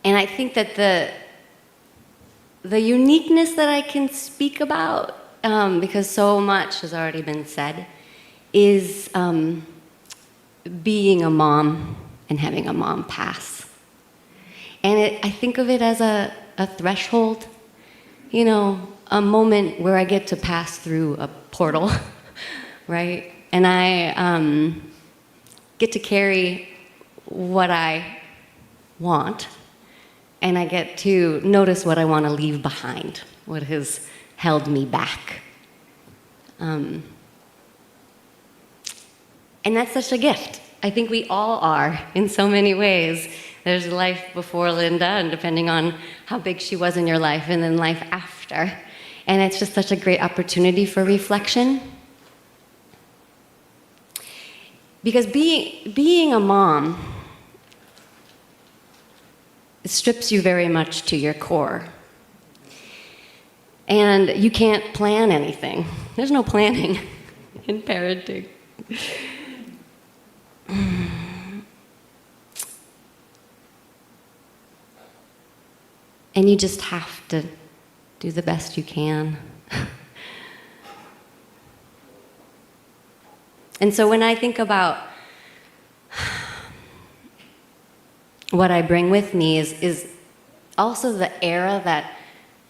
And I think that the uniqueness that I can speak about, because so much has already been said, is being a mom and having a mom pass. And I think of it as a threshold, you know, a moment where I get to pass through a portal, right? And I get to carry what I want, and I get to notice what I want to leave behind, what has held me back. And that's such a gift. I think we all are in so many ways. There's life before Linda, and depending on how big she was in your life, and then life after. And it's just such a great opportunity for reflection. Because being a mom, it strips you very much to your core. And you can't plan anything. There's no planning in parenting. And you just have to do the best you can. And so when I think about what I bring with me is also the era that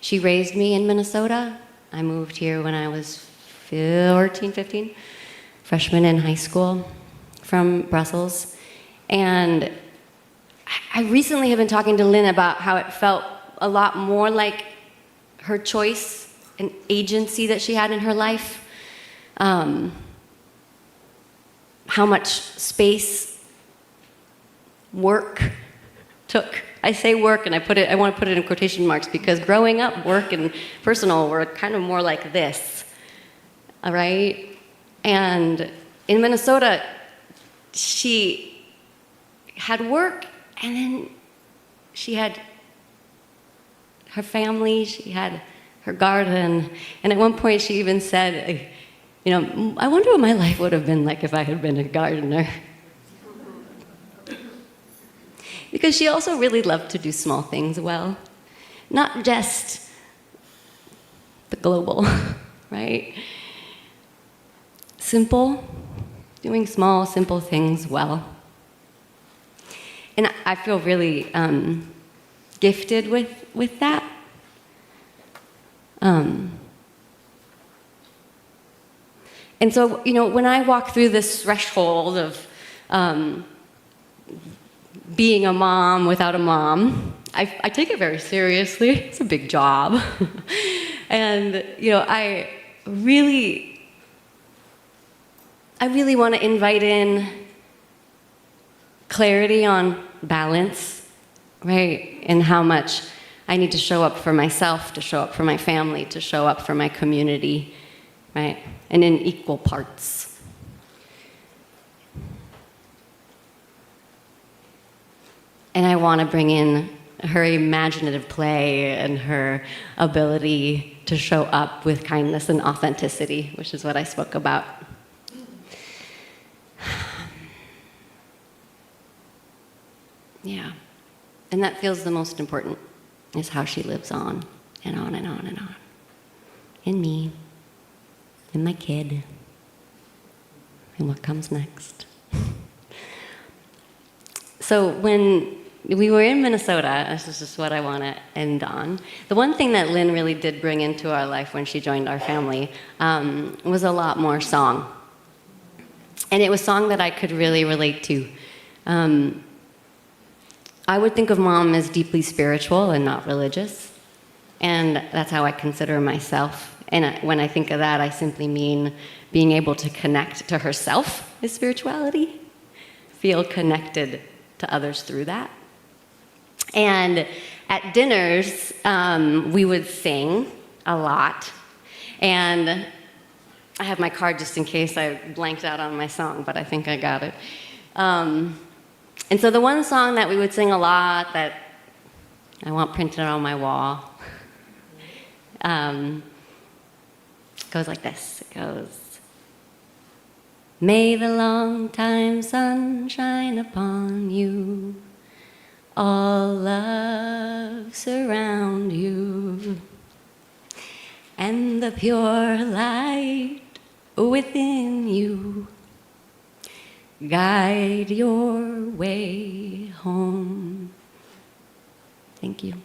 she raised me in Minnesota. I moved here when I was 14, 15, freshman in high school from Brussels. And I recently have been talking to Lynn about how it felt a lot more like her choice and agency that she had in her life. How much space work took. I say work, and I want to put it in quotation marks, because growing up, work and personal were kind of more like this, all right? And in Minnesota, she had work, and then she had her family, she had her garden, and at one point she even said, you know, I wonder what my life would have been like if I had been a gardener. Because she also really loved to do small things well, not just the global, right? Simple, doing small, simple things well. And I feel really gifted with that. And so, you know, when I walk through this threshold of being a mom without a mom, I take it very seriously. It's a big job. And, you know, I really want to invite in clarity on balance, right? And how much I need to show up for myself, to show up for my family, to show up for my community, right? And in equal parts. And I want to bring in her imaginative play and her ability to show up with kindness and authenticity, which is what I spoke about. Yeah. And that feels the most important, is how she lives on and on and on and on. In me, in my kid, and what comes next. So when we were in Minnesota. This is just what I want to end on. The one thing that Lynn really did bring into our life when she joined our family was a lot more song. And it was song that I could really relate to. I would think of Mom as deeply spiritual and not religious. And that's how I consider myself. And when I think of that, I simply mean being able to connect to herself with spirituality, feel connected to others through that. And at dinners, we would sing a lot. And I have my card just in case I blanked out on my song, but I think I got it. And so the one song that we would sing a lot that I want printed on my wall goes like this. It goes, may the long time sun shine upon you, all love surround you, and the pure light within you guide your way home. Thank you.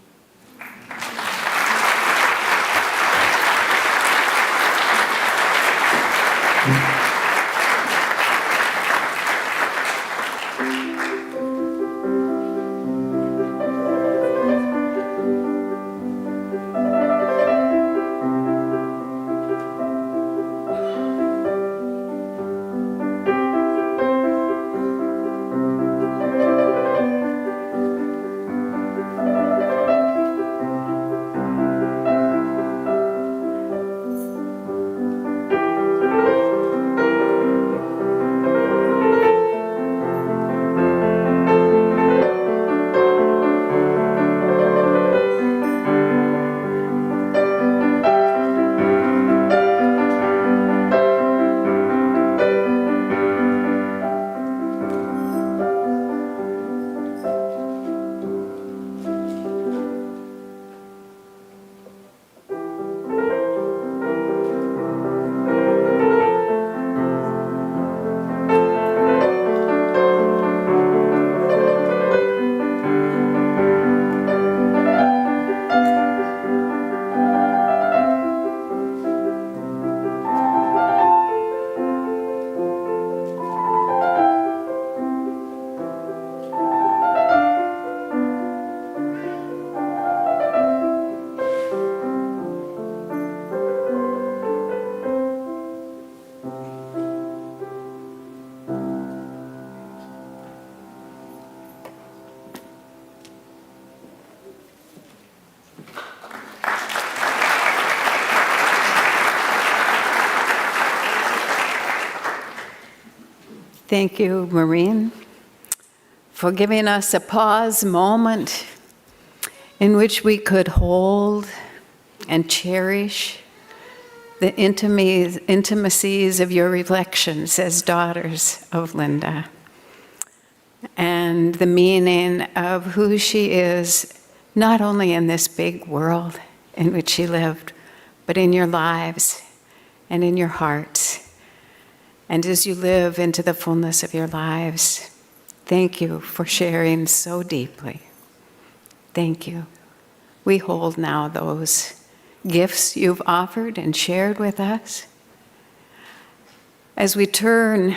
Thank you, Maureen, for giving us a pause moment in which we could hold and cherish the intimacies of your reflections as daughters of Linda, and the meaning of who she is, not only in this big world in which she lived, but in your lives and in your hearts. And as you live into the fullness of your lives, thank you for sharing so deeply. Thank you. We hold now those gifts you've offered and shared with us. As we turn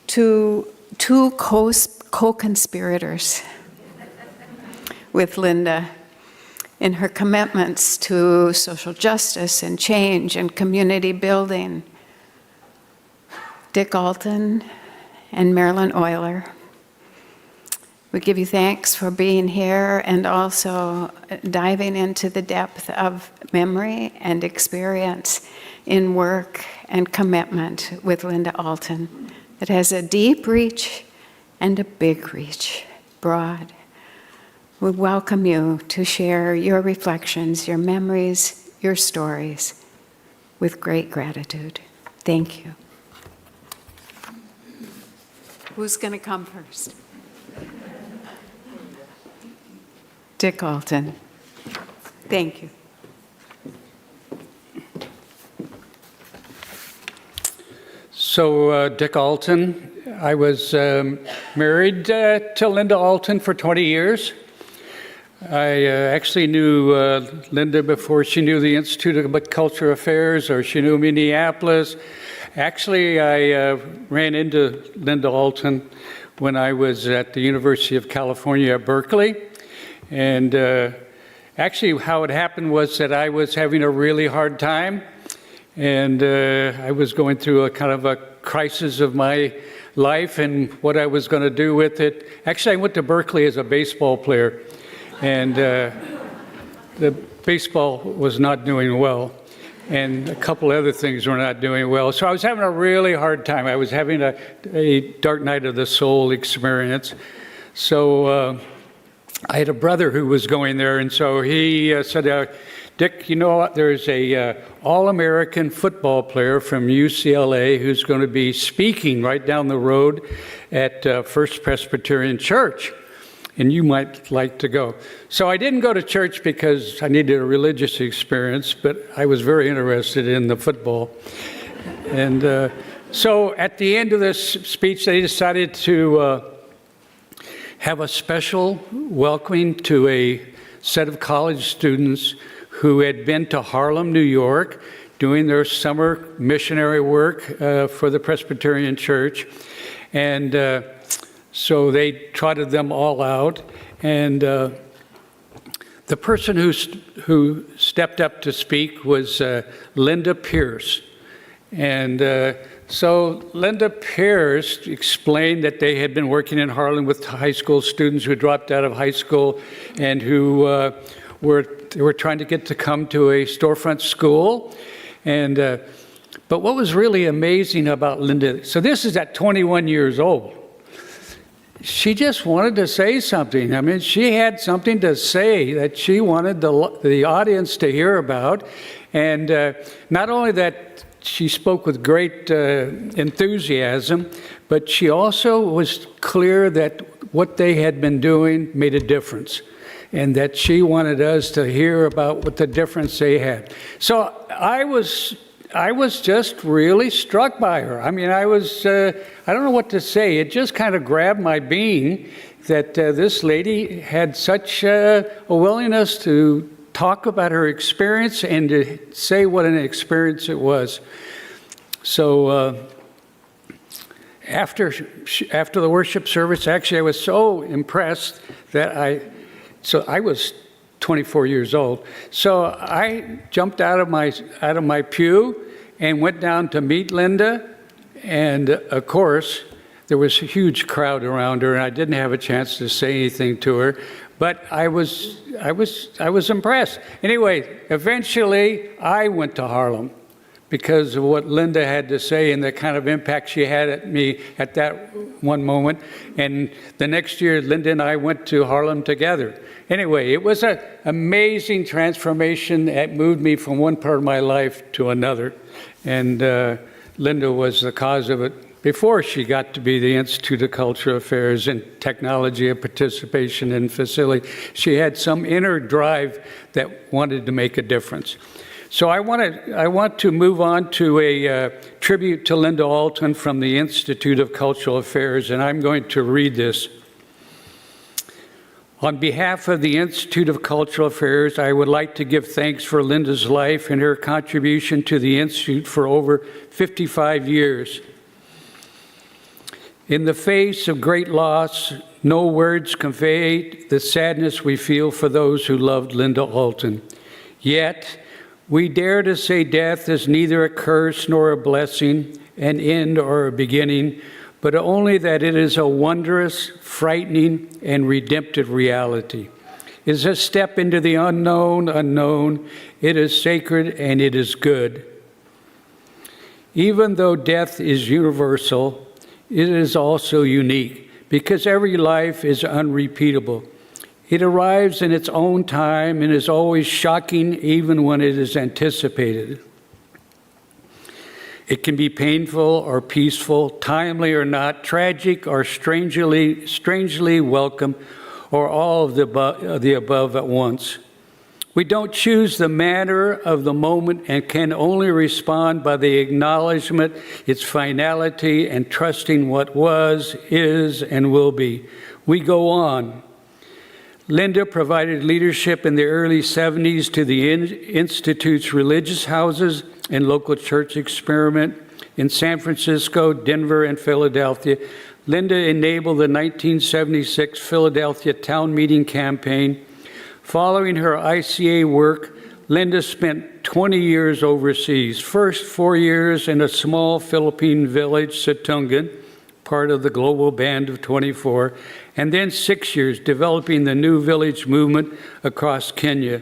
to two co-conspirators with Linda in her commitments to social justice and change and community building, Dick Alton and Marilyn Euler. We give you thanks for being here and also diving into the depth of memory and experience in work and commitment with Linda Alton that has a deep reach and a big reach, broad. We welcome you to share your reflections, your memories, your stories with great gratitude. Thank you. Who's going to come first? Dick Alton. Thank you.
So, Dick Alton, I was married to Linda Alton for 20 years. I actually knew Linda before she knew the Institute of Cultural Affairs, or she knew Minneapolis. Actually, I ran into Linda Alton when I was at the University of California at Berkeley. And actually, how it happened was that I was having a really hard time, and I was going through a kind of a crisis of my life and what I was going to do with it. Actually, I went to Berkeley as a baseball player, and the baseball was not doing well, and a couple other things were not doing well. So I was having a really hard time. I was having a dark night of the soul experience. So I had a brother who was going there, and so he said, Dick, you know what? There's a all-American football player from UCLA who's going to be speaking right down the road at First Presbyterian Church, and you might like to go. So I didn't go to church because I needed a religious experience, but I was very interested in the football. And so at the end of this speech, they decided to have a special welcoming to a set of college students who had been to Harlem, New York, doing their summer missionary work for the Presbyterian Church. And so they trotted them all out. And the person who stepped up to speak was Linda Pierce. And so Linda Pierce explained that they had been working in Harlem with high school students who dropped out of high school and who were trying to get to come to a storefront school. And but what was really amazing about Linda, so this is at 21 years old. She just wanted to say something. I mean, she had something to say that she wanted the audience to hear about. And not only that, she spoke with great enthusiasm, but she also was clear that what they had been doing made a difference, and that she wanted us to hear about what the difference they had. So I was just really struck by her. I mean, I don't know what to say. It just kind of grabbed my being that this lady had such a willingness to talk about her experience and to say what an experience it was. So after the worship service, actually I was so impressed that I was 24 years old. So I jumped out of my pew and went down to meet Linda. And of course, there was a huge crowd around her, and I didn't have a chance to say anything to her. But I was impressed. Anyway, eventually I went to Harlem because of what Linda had to say and the kind of impact she had at me at that one moment. And the next year, Linda and I went to Harlem together. Anyway, it was an amazing transformation that moved me from one part of my life to another. And Linda was the cause of it before she got to be the Institute of Cultural Affairs and Technology of Participation and Facility. She had some inner drive that wanted to make a difference. So I want to move on to a tribute to Linda Alton from the Institute of Cultural Affairs, and I'm going to read this. On behalf of the Institute of Cultural Affairs, I would like to give thanks for Linda's life and her contribution to the Institute for over 55 years. In the face of great loss, no words convey the sadness we feel for those who loved Linda Alton. Yet, we dare to say death is neither a curse nor a blessing, an end or a beginning, but only that it is a wondrous, frightening, and redemptive reality. It is a step into the unknown. It is sacred and it is good. Even though death is universal, it is also unique because every life is unrepeatable. It arrives in its own time and is always shocking even when it is anticipated. It can be painful or peaceful, timely or not, tragic or strangely welcome, or all of the above at once. We don't choose the manner of the moment and can only respond by the acknowledgement, its finality, and trusting what was, is, and will be. We go on. Linda provided leadership in the early 70s to the Institute's religious houses and local church experiment in San Francisco, Denver, and Philadelphia. Linda enabled the 1976 Philadelphia Town Meeting campaign. Following her ICA work, Linda spent 20 years overseas. First, 4 years in a small Philippine village, Situngan, part of the global band of 24, and then 6 years developing the New Village movement across Kenya.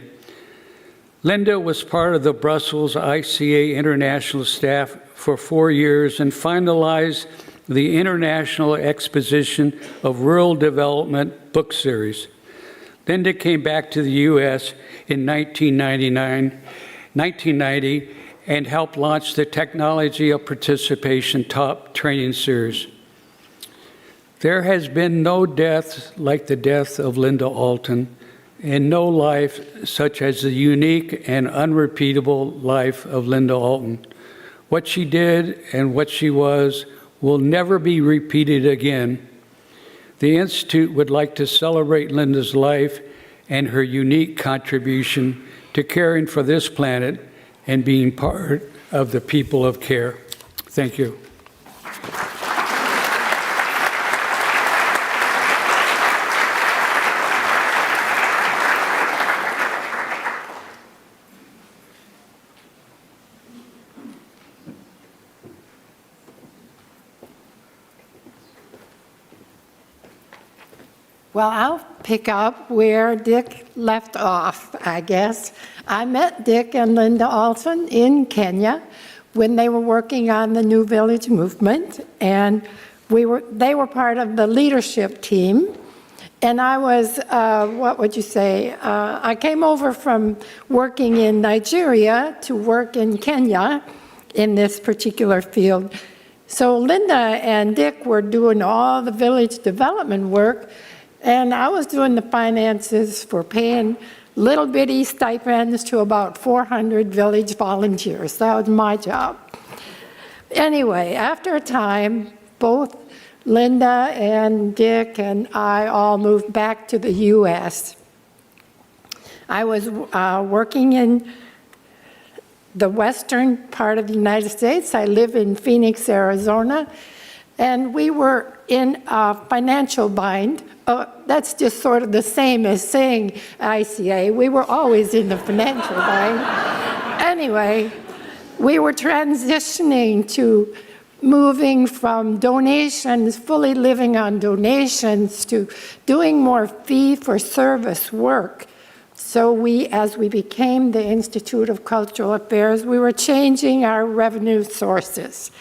Linda was part of the Brussels ICA international staff for 4 years and finalized the International Exposition of Rural Development book series. Linda came back to the U.S. in 1990 and helped launch the Technology of Participation Top Training Series. There has been no death like the death of Linda Alton, and no life such as the unique and unrepeatable life of Linda Alton. What she did and what she was will never be repeated again. The Institute would like to celebrate Linda's life and her unique contribution to caring for this planet and being part of the people of care. Thank you.
Well, I'll pick up where Dick left off, I guess. I met Dick and Linda Alton in Kenya when they were working on the New Village movement, and they were part of the leadership team. And I was, I came over from working in Nigeria to work in Kenya in this particular field. So Linda and Dick were doing all the village development work, and I was doing the finances for paying little bitty stipends to about 400 village volunteers. That was my job. Anyway, after a time, both Linda and Dick and I all moved back to the U.S. I was working in the western part of the United States. I live in Phoenix, Arizona, and we were in a financial bind. That's just sort of the same as saying ICA. We were always in the financial bind. Anyway, we were transitioning to moving from donations, fully living on donations, to doing more fee-for-service work. So as we became the Institute of Cultural Affairs, we were changing our revenue sources.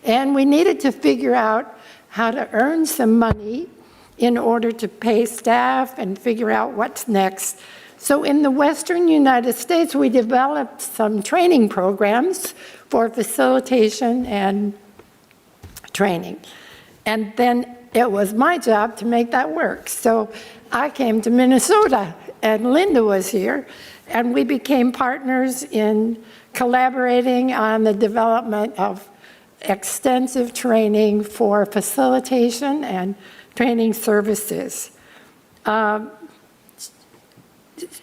And we needed to figure out how to earn some money in order to pay staff and figure out what's next. So in the Western United States, we developed some training programs for facilitation and training. And then it was my job to make that work. So I came to Minnesota, and Linda was here, and we became partners in collaborating on the development of extensive training for facilitation and training services.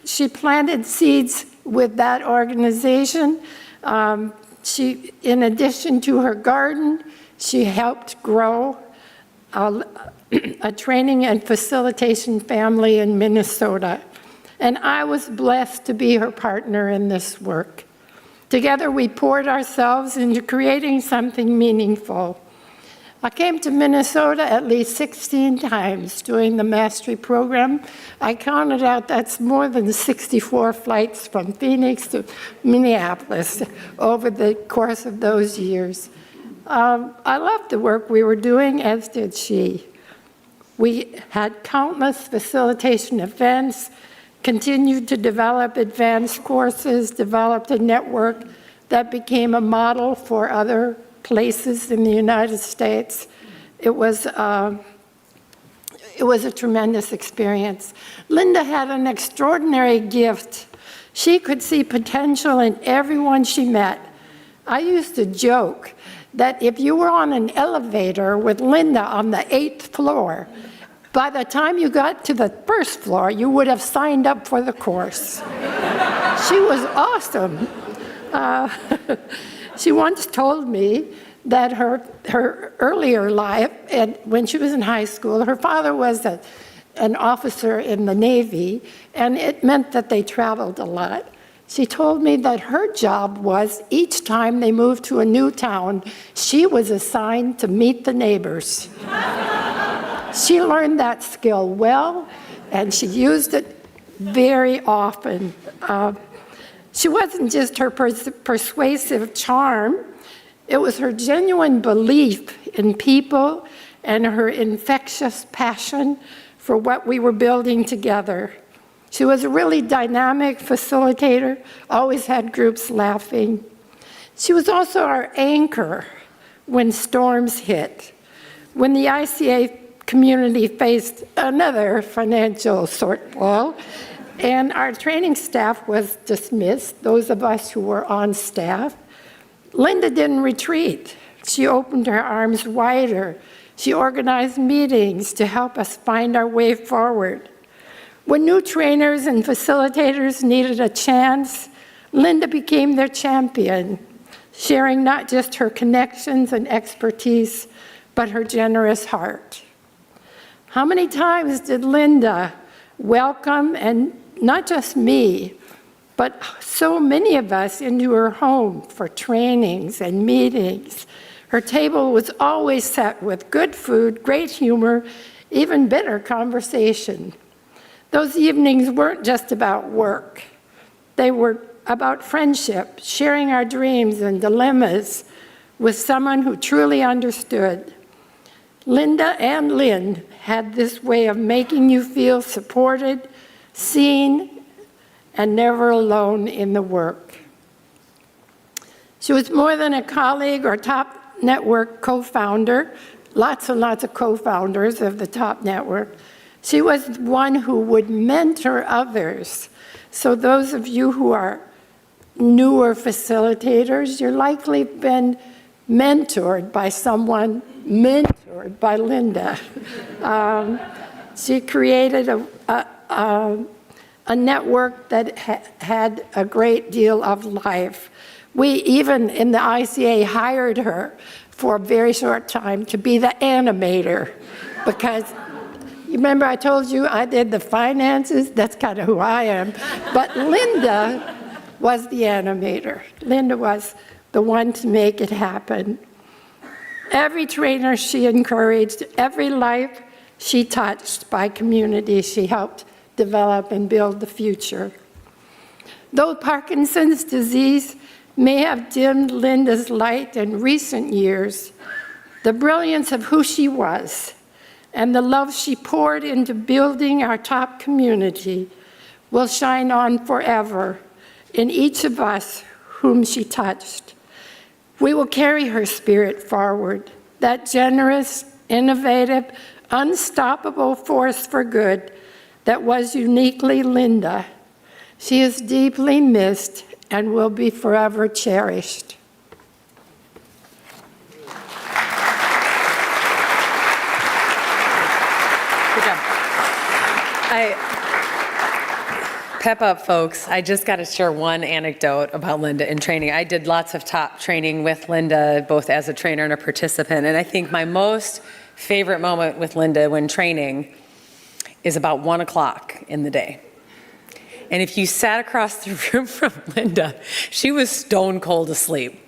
She planted seeds with that organization. In addition to her garden, she helped grow a training and facilitation family in Minnesota. And I was blessed to be her partner in this work. Together, we poured ourselves into creating something meaningful. I came to Minnesota at least 16 times during the mastery program. I counted out that's more than 64 flights from Phoenix to Minneapolis over the course of those years. I loved the work we were doing, as did she. We had countless facilitation events, continued to develop advanced courses, developed a network that became a model for other places in the United States. It was a tremendous experience. Linda had an extraordinary gift
She could see potential in everyone she met. I used to joke that if you were on an elevator with Linda on the 8th floor, by the time you got to the 1st floor, you would have signed up for the course. She was awesome. She once told me that her earlier life, and when she was in high school, her father was an officer in the Navy, and it meant that they traveled a lot. She told me that her job was each time they moved to a new town, she was assigned to meet the neighbors. She learned that skill well, and she used it very often. She wasn't just her persuasive charm, it was her genuine belief in people and her infectious passion for what we were building together. She was a really dynamic facilitator, always had groups laughing. She was also our anchor when storms hit. When the ICA community faced another financial shortfall, and our training staff was dismissed, those of us who were on staff, Linda didn't retreat. She opened her arms wider. She organized meetings to help us find our way forward. When new trainers and facilitators needed a chance, Linda became their champion, sharing not just her connections and expertise, but her generous heart. How many times did Linda welcome, and not just me, but so many of us into her home for trainings and meetings? Her table was always set with good food, great humor, even better conversation. Those evenings weren't just about work. They were about friendship, sharing our dreams and dilemmas with someone who truly understood. Linda and Lynn had this way of making you feel supported, seen, and never alone in the work. She was more than a colleague or top network co-founder, lots and lots of co-founders of the top network. She was one who would mentor others. So those of you who are newer facilitators, you're likely been mentored by someone mentored by Linda. She created a network that had a great deal of life. We even in the ICA hired her for a very short time to be the animator, because you remember I told you I did the finances? That's kind of who I am. But Linda was the animator. Linda was the one to make it happen. Every trainer she encouraged, every life she touched by community she helped develop and build the future. Though Parkinson's disease may have dimmed Linda's light in recent years, the brilliance of who she was and the love she poured into building our top community will shine on forever in each of us whom she touched. We will carry her spirit forward, that generous, innovative, unstoppable force for good that was uniquely Linda. She is deeply missed and will be forever cherished.
Good job. Pep up, folks. I just got to share one anecdote about Linda in training. I did lots of top training with Linda, both as a trainer and a participant, and I think my most favorite moment with Linda when training is about 1 o'clock in the day. And if you sat across the room from Linda, she was stone cold asleep.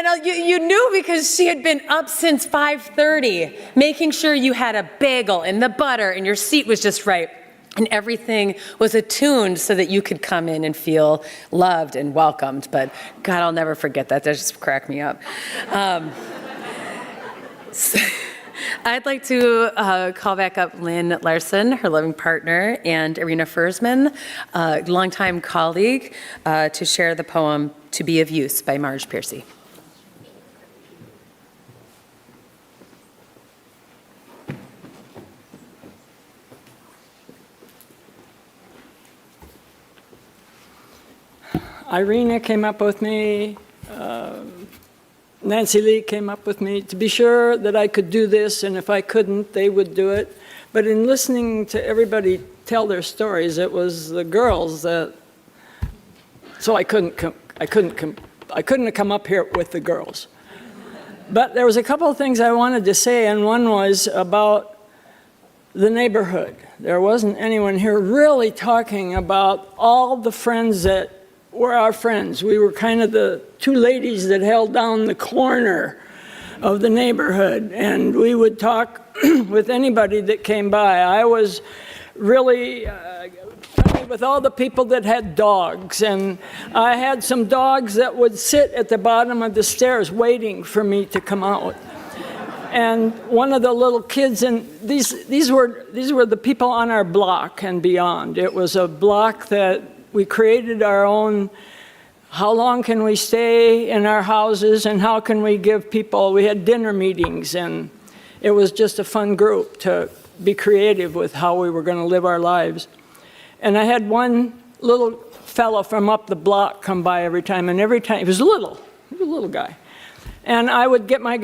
And you knew because she had been up since 5:30, making sure you had a bagel and the butter and your seat was just right. And everything was attuned so that you could come in and feel loved and welcomed. But God, I'll never forget that. That just cracked me up. I'd like to call back up Lynn Larson, her loving partner, and Irina Fersman, a longtime colleague, to share the poem To Be of Use by Marge Piercy.
Irina came up with me, Nancy Lee came up with me to be sure that I could do this, and if I couldn't, they would do it. But in listening to everybody tell their stories, it was the girls that, so I couldn't have come up here with the girls. But there was a couple of things I wanted to say, and one was about the neighborhood. There wasn't anyone here really talking about all the friends that were our friends. We were kind of the two ladies that held down the corner of the neighborhood, and we would talk with anybody that came by. I was really friendly with all the people that had dogs, and I had some dogs that would sit at the bottom of the stairs waiting for me to come out. And one of the little kids, and these were the people on our block and beyond. It was a block that we created our own, how long can we stay in our houses and how can we give people, we had dinner meetings, and it was just a fun group to be creative with how we were going to live our lives. And I had one little fellow from up the block come by every time, and every time, he was a little guy. And I would get my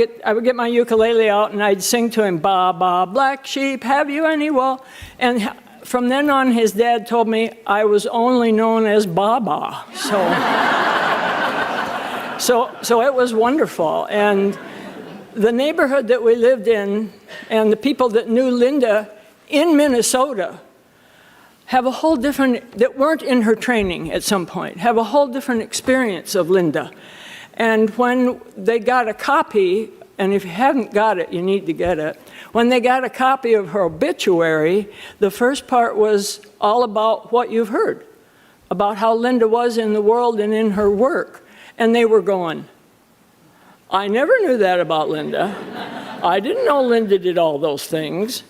ukulele out and I'd sing to him, "Ba, ba, black sheep, have you any wool?" And from then on, his dad told me I was only known as Baba. So it was wonderful. And the neighborhood that we lived in and the people that knew Linda in Minnesota have a whole different, that weren't in her training at some point, have a whole different experience of Linda. And when they got a copy, and if you haven't got it, you need to get it. When they got a copy of her obituary, the first part was all about what you've heard, about how Linda was in the world and in her work. And they were going, "I never knew that about Linda. I didn't know Linda did all those things."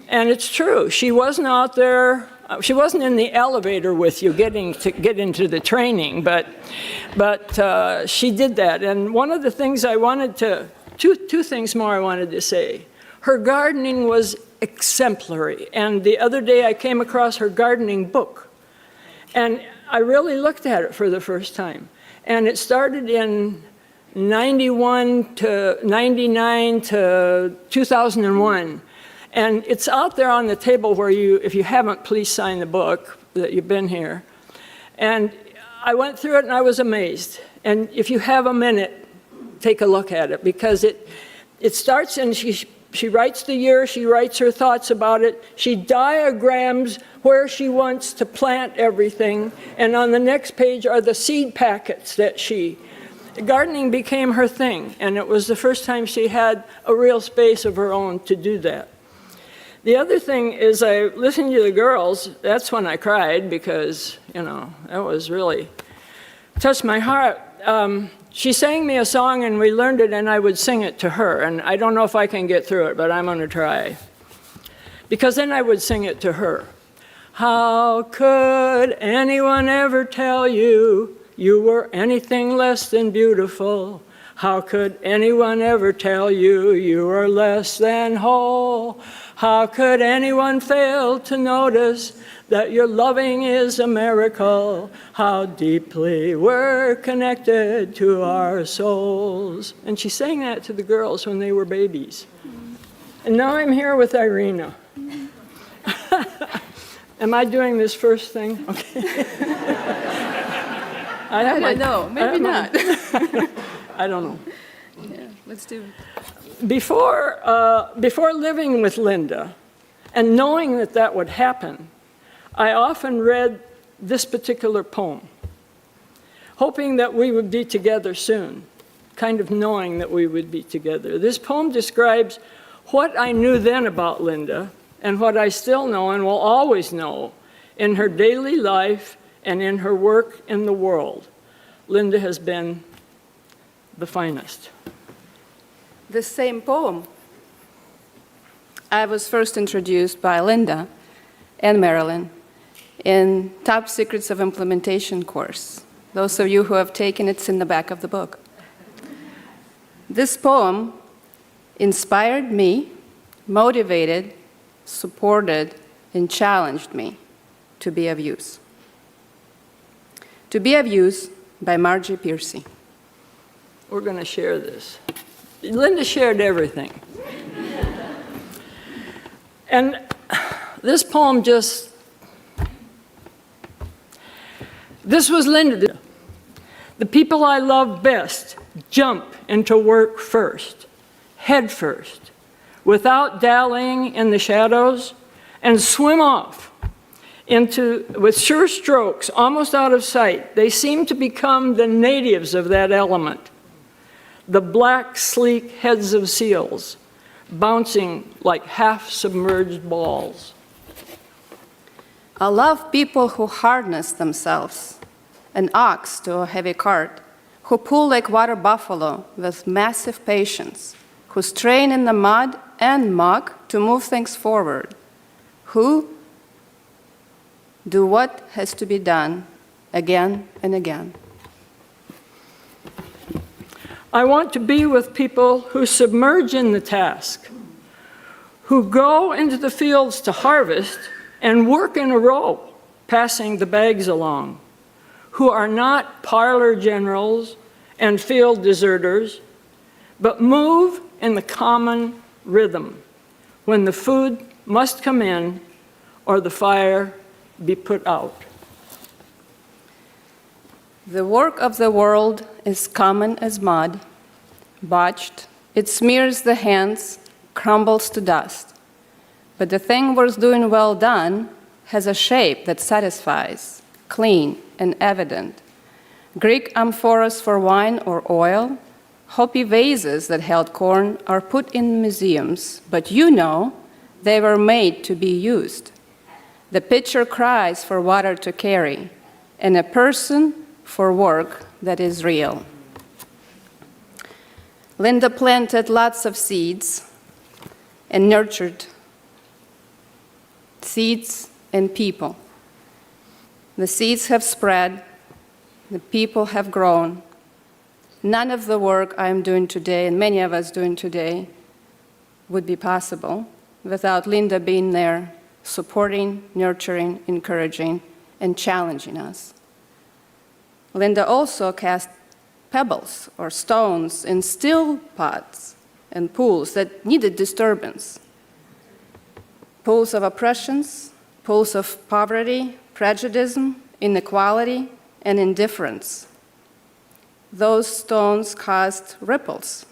And it's true. She wasn't out there. She wasn't in the elevator with you get into the training, but she did that. And one of the things I wanted to, two things more I wanted to say. Her gardening was exemplary. And the other day I came across her gardening book. And I really looked at it for the first time. And it started in 91 to 99 to 2001. And it's out there on the table where you, if you haven't, please sign the book that you've been here. And I went through it and I was amazed. And if you have a minute, take a look at it, because it starts and she writes the year, she writes her thoughts about it, she diagrams where she wants to plant everything, and on the next page are the seed packets that gardening became her thing, and it was the first time she had a real space of her own to do that. The other thing is I listened to the girls, that's when I cried, because, that was really touched my heart. She sang me a song and we learned it and I would sing it to her, and I don't know if I can get through it, but I'm going to try. Because then I would sing it to her. How could anyone ever tell you you were anything less than beautiful? How could anyone ever tell you you are less than whole? How could anyone fail to notice that your loving is a miracle? How deeply we're connected to our souls. And she sang that to the girls when they were babies. And now I'm here with Irina. Am I doing this first thing? Okay. I don't know. Maybe not. I don't know.
Yeah, let's do it.
Before living with Linda and knowing that that would happen, I often read this particular poem, hoping that we would be together soon, kind of knowing that we would be together. This poem describes what I knew then about Linda and what I still know and will always know in her daily life and in her work in the world. Linda has been the finest.
The same poem. I was first introduced by Linda and Marilyn in Top Secrets of Implementation course. Those of you who have taken it's in the back of the book. This poem inspired me, motivated, supported, and challenged me to be of use. to be of use by Margie Piercy.
We're going to share this. Linda shared everything. And this poem this was Linda. The people I love best jump into work first, head first, without dallying in the shadows, and swim off with sure strokes, almost out of sight. They seem to become the natives of that element. The black, sleek heads of seals, bouncing like half-submerged balls.
I love people who harness themselves, an ox to a heavy cart, who pull like water buffalo with massive patience, who strain in the mud and muck to move things forward, who do what has to be done again and again.
I want to be with people who submerge in the task, who go into the fields to harvest and work in a row, passing the bags along, who are not parlor generals and field deserters, but move in the common rhythm when the food must come in or the fire be put out.
The work of the world is common as mud, botched, it smears the hands, crumbles to dust. But the thing worth doing well done has a shape that satisfies, clean and evident. Greek amphoras for wine or oil, Hopi vases that held corn are put in museums, but you know they were made to be used. The pitcher cries for water to carry, and a person for work that is real. Linda planted lots of seeds and nurtured seeds and people. The seeds have spread, the people have grown. None of the work I'm doing today, and many of us doing today, would be possible without Linda being there, supporting, nurturing, encouraging, and challenging us. Linda also cast pebbles or stones in still pots and pools that needed disturbance. Pools of oppressions, pools of poverty, prejudice, inequality, and indifference. Those stones caused ripples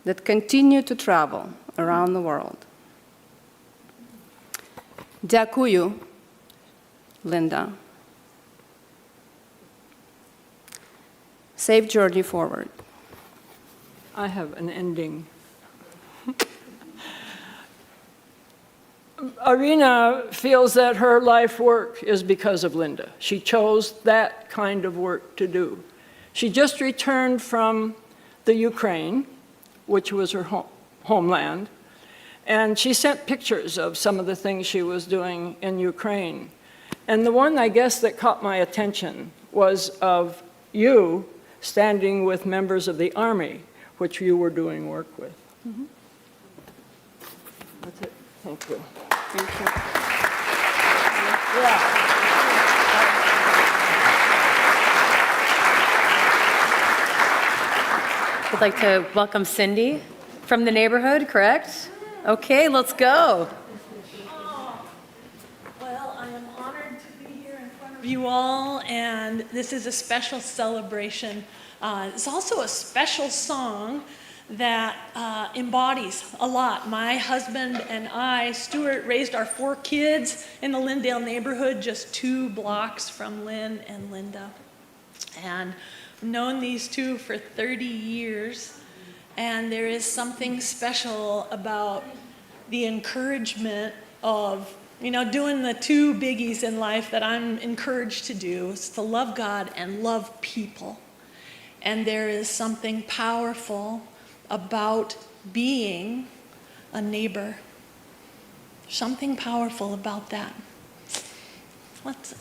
that continue to travel around the world. Дякую, Linda. Safe journey forward.
I have an ending. Irina feels that her life work is because of Linda. She chose that kind of work to do. She just returned from the Ukraine, which was her homeland, and she sent pictures of some of the things she was doing in Ukraine. And the one, I guess, that caught my attention was of you standing with members of the Army, which you were doing work with.
Mm-hmm.
That's it. Thank you.
Thank you.
Yeah.
I'd like to welcome Cindy from the neighborhood, correct? Okay, let's go.
Well, I am honored to be here in front of you all, and this is a special celebration. It's also a special song that embodies a lot. My husband and I, Stuart, raised our 4 kids in the Lyndale neighborhood, just 2 blocks from Lynn and Linda. And I've known these 2 for 30 years, and there is something special about the encouragement of, doing the 2 biggies in life that I'm encouraged to do. It's to love God and love people. And there is something powerful about being a neighbor. Something powerful about that. Let's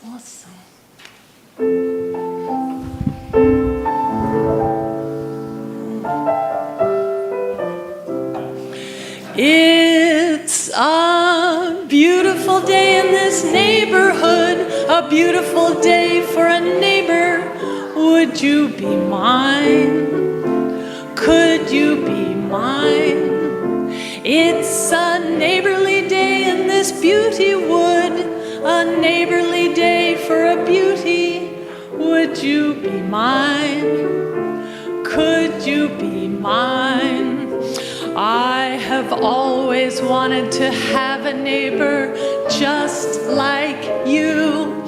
It's A beautiful day in this neighborhood, a beautiful day for a neighbor. Would you be mine? Could you be mine? It's a neighborly day in this beauty wood, a neighborly day for a beauty. Would you be mine? Could you be mine? I have always wanted to have a neighbor just like you.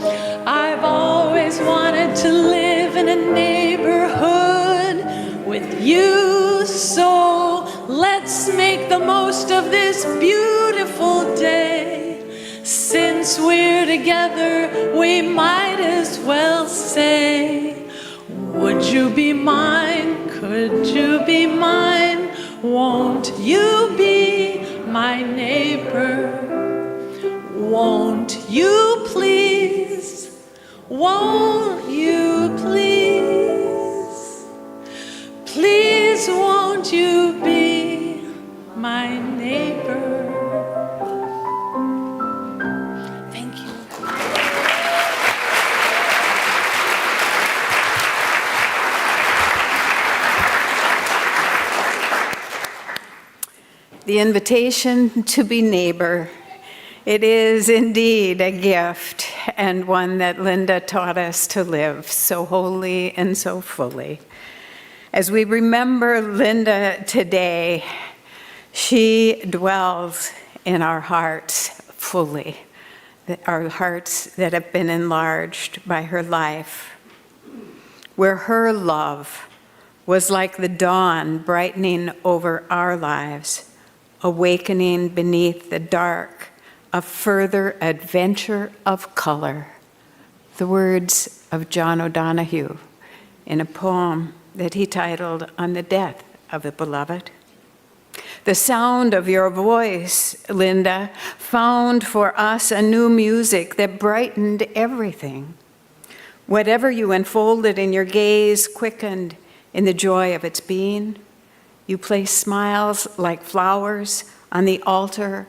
I've always wanted to live in a neighborhood with you. So let's make the most of this beautiful day. Since we're together, we might as well say, would you be mine? Could you be mine? Won't you be my neighbor? Won't you please? Won't you please? Please won't you be my neighbor? Thank you.
The invitation to be neighbor, it is indeed a gift, and one that Linda taught us to live so wholly and so fully. As we remember Linda today, she dwells in our hearts fully, our hearts that have been enlarged by her life, where her love was like the dawn brightening over our lives, awakening beneath the dark a further adventure of color. The words of John O'Donohue in a poem that he titled On the Death of the Beloved. The sound of your voice, Linda, found for us a new music that brightened everything. Whatever you unfolded in your gaze quickened in the joy of its being. You place smiles like flowers on the altar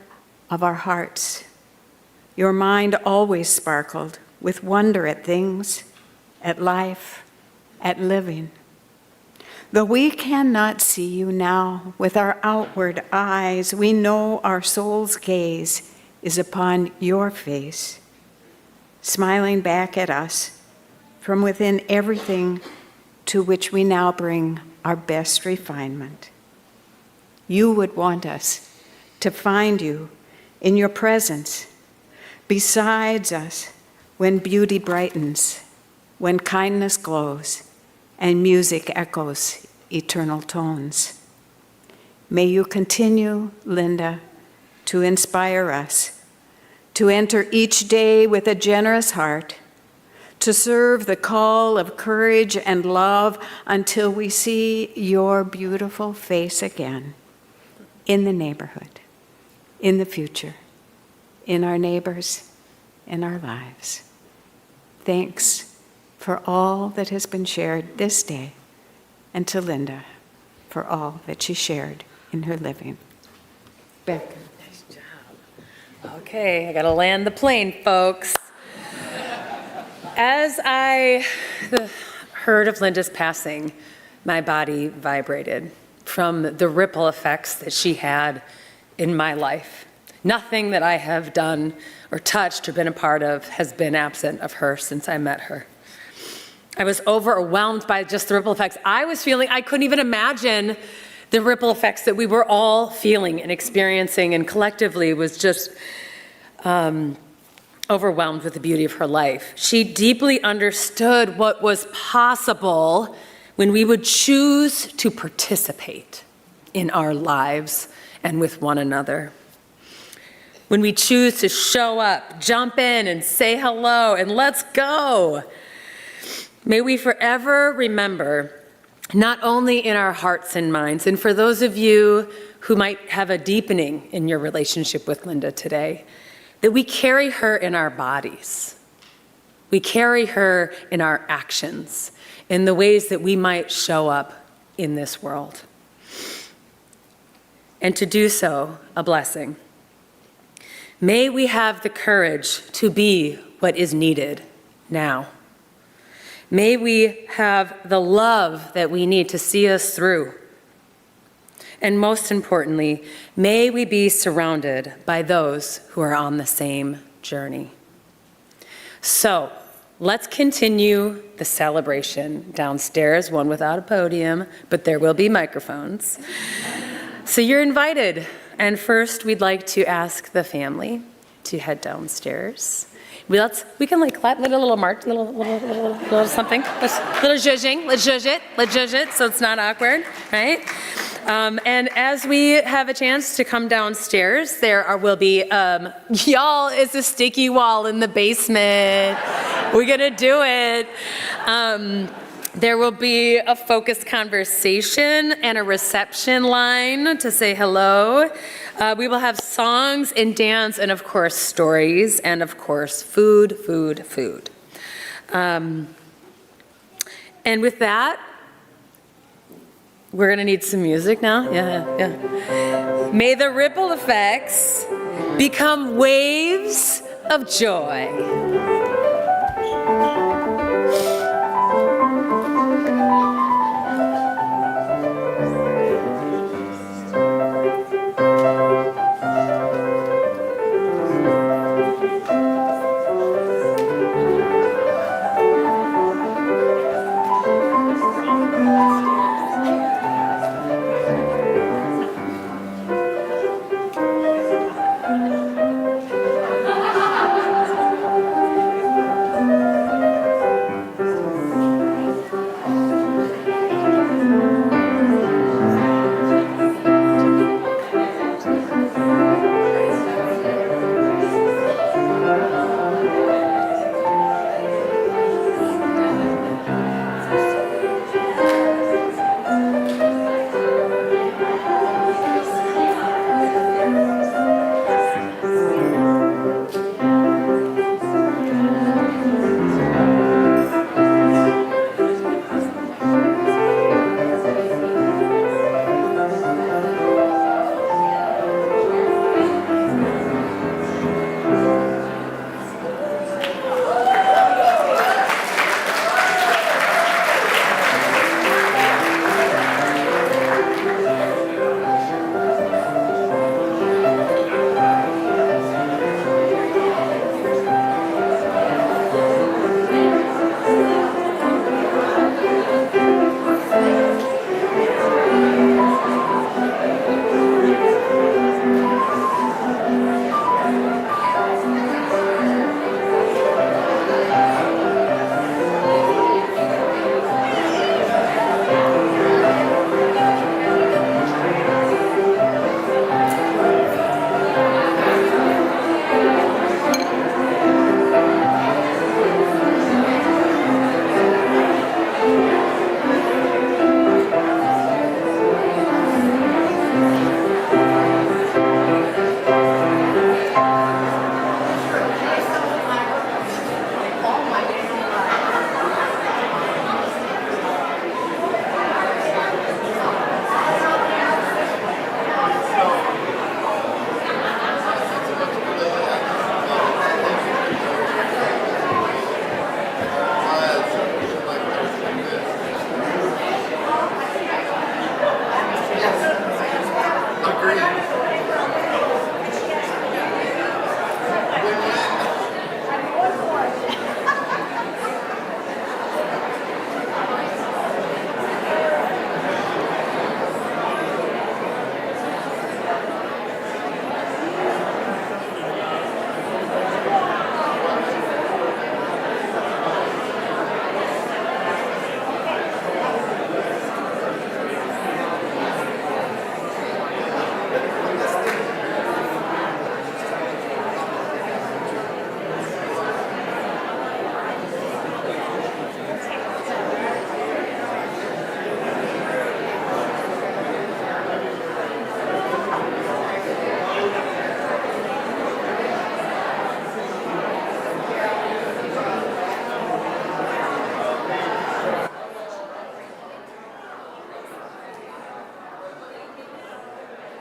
of our hearts. Your mind always sparkled with wonder at things, at life, at living. Though we cannot see you now with our outward eyes, we know our soul's gaze is upon your face, smiling back at us from within everything to which we now bring our best refinement. You would want us to find you in your presence, besides us, when beauty brightens, when kindness glows, and music echoes eternal tones. May you continue, Linda, to inspire us, to enter each day with a generous heart, to serve the call of courage and love until we see your beautiful face again in the neighborhood, in the future, in our neighbors, in our lives. Thanks for all that has been shared this day, and to Linda for all that she shared in her living. Becca.
Nice job. Okay, I gotta land the plane, folks. As I heard of Linda's passing, my body vibrated from the ripple effects that she had in my life. Nothing that I have done or touched or been a part of has been absent of her since I met her. I was overwhelmed by just the ripple effects. I was feeling, I couldn't even imagine the ripple effects that we were all feeling and experiencing, and collectively was just overwhelmed with the beauty of her life. She deeply understood what was possible when we would choose to participate in our lives and with one another. When we choose to show up, jump in and say hello and let's go. May we forever remember, not only in our hearts and minds, and for those of you who might have a deepening in your relationship with Linda today, that we carry her in our bodies. We carry her in our actions, in the ways that we might show up in this world. And to do so, a blessing.
May we have the courage to be what is needed now. May we have the love that we need to see us through. And most importantly, may we be surrounded by those who are on the same journey. So, let's continue the celebration downstairs, one without a podium, but there will be microphones. So you're invited. And first, we'd like to ask the family to head downstairs. We can like clap, little mark, little something, little zhuzhing, let's zhuzh it so it's not awkward, right? And as we have a chance to come downstairs, will be, y'all, it's a sticky wall in the basement. We're gonna do it. There will be a focused conversation and a reception line to say hello. We will have songs and dance and, of course, stories and, of course, food. And with that, we're going to need some music now. Yeah. May the ripple effects become waves of joy.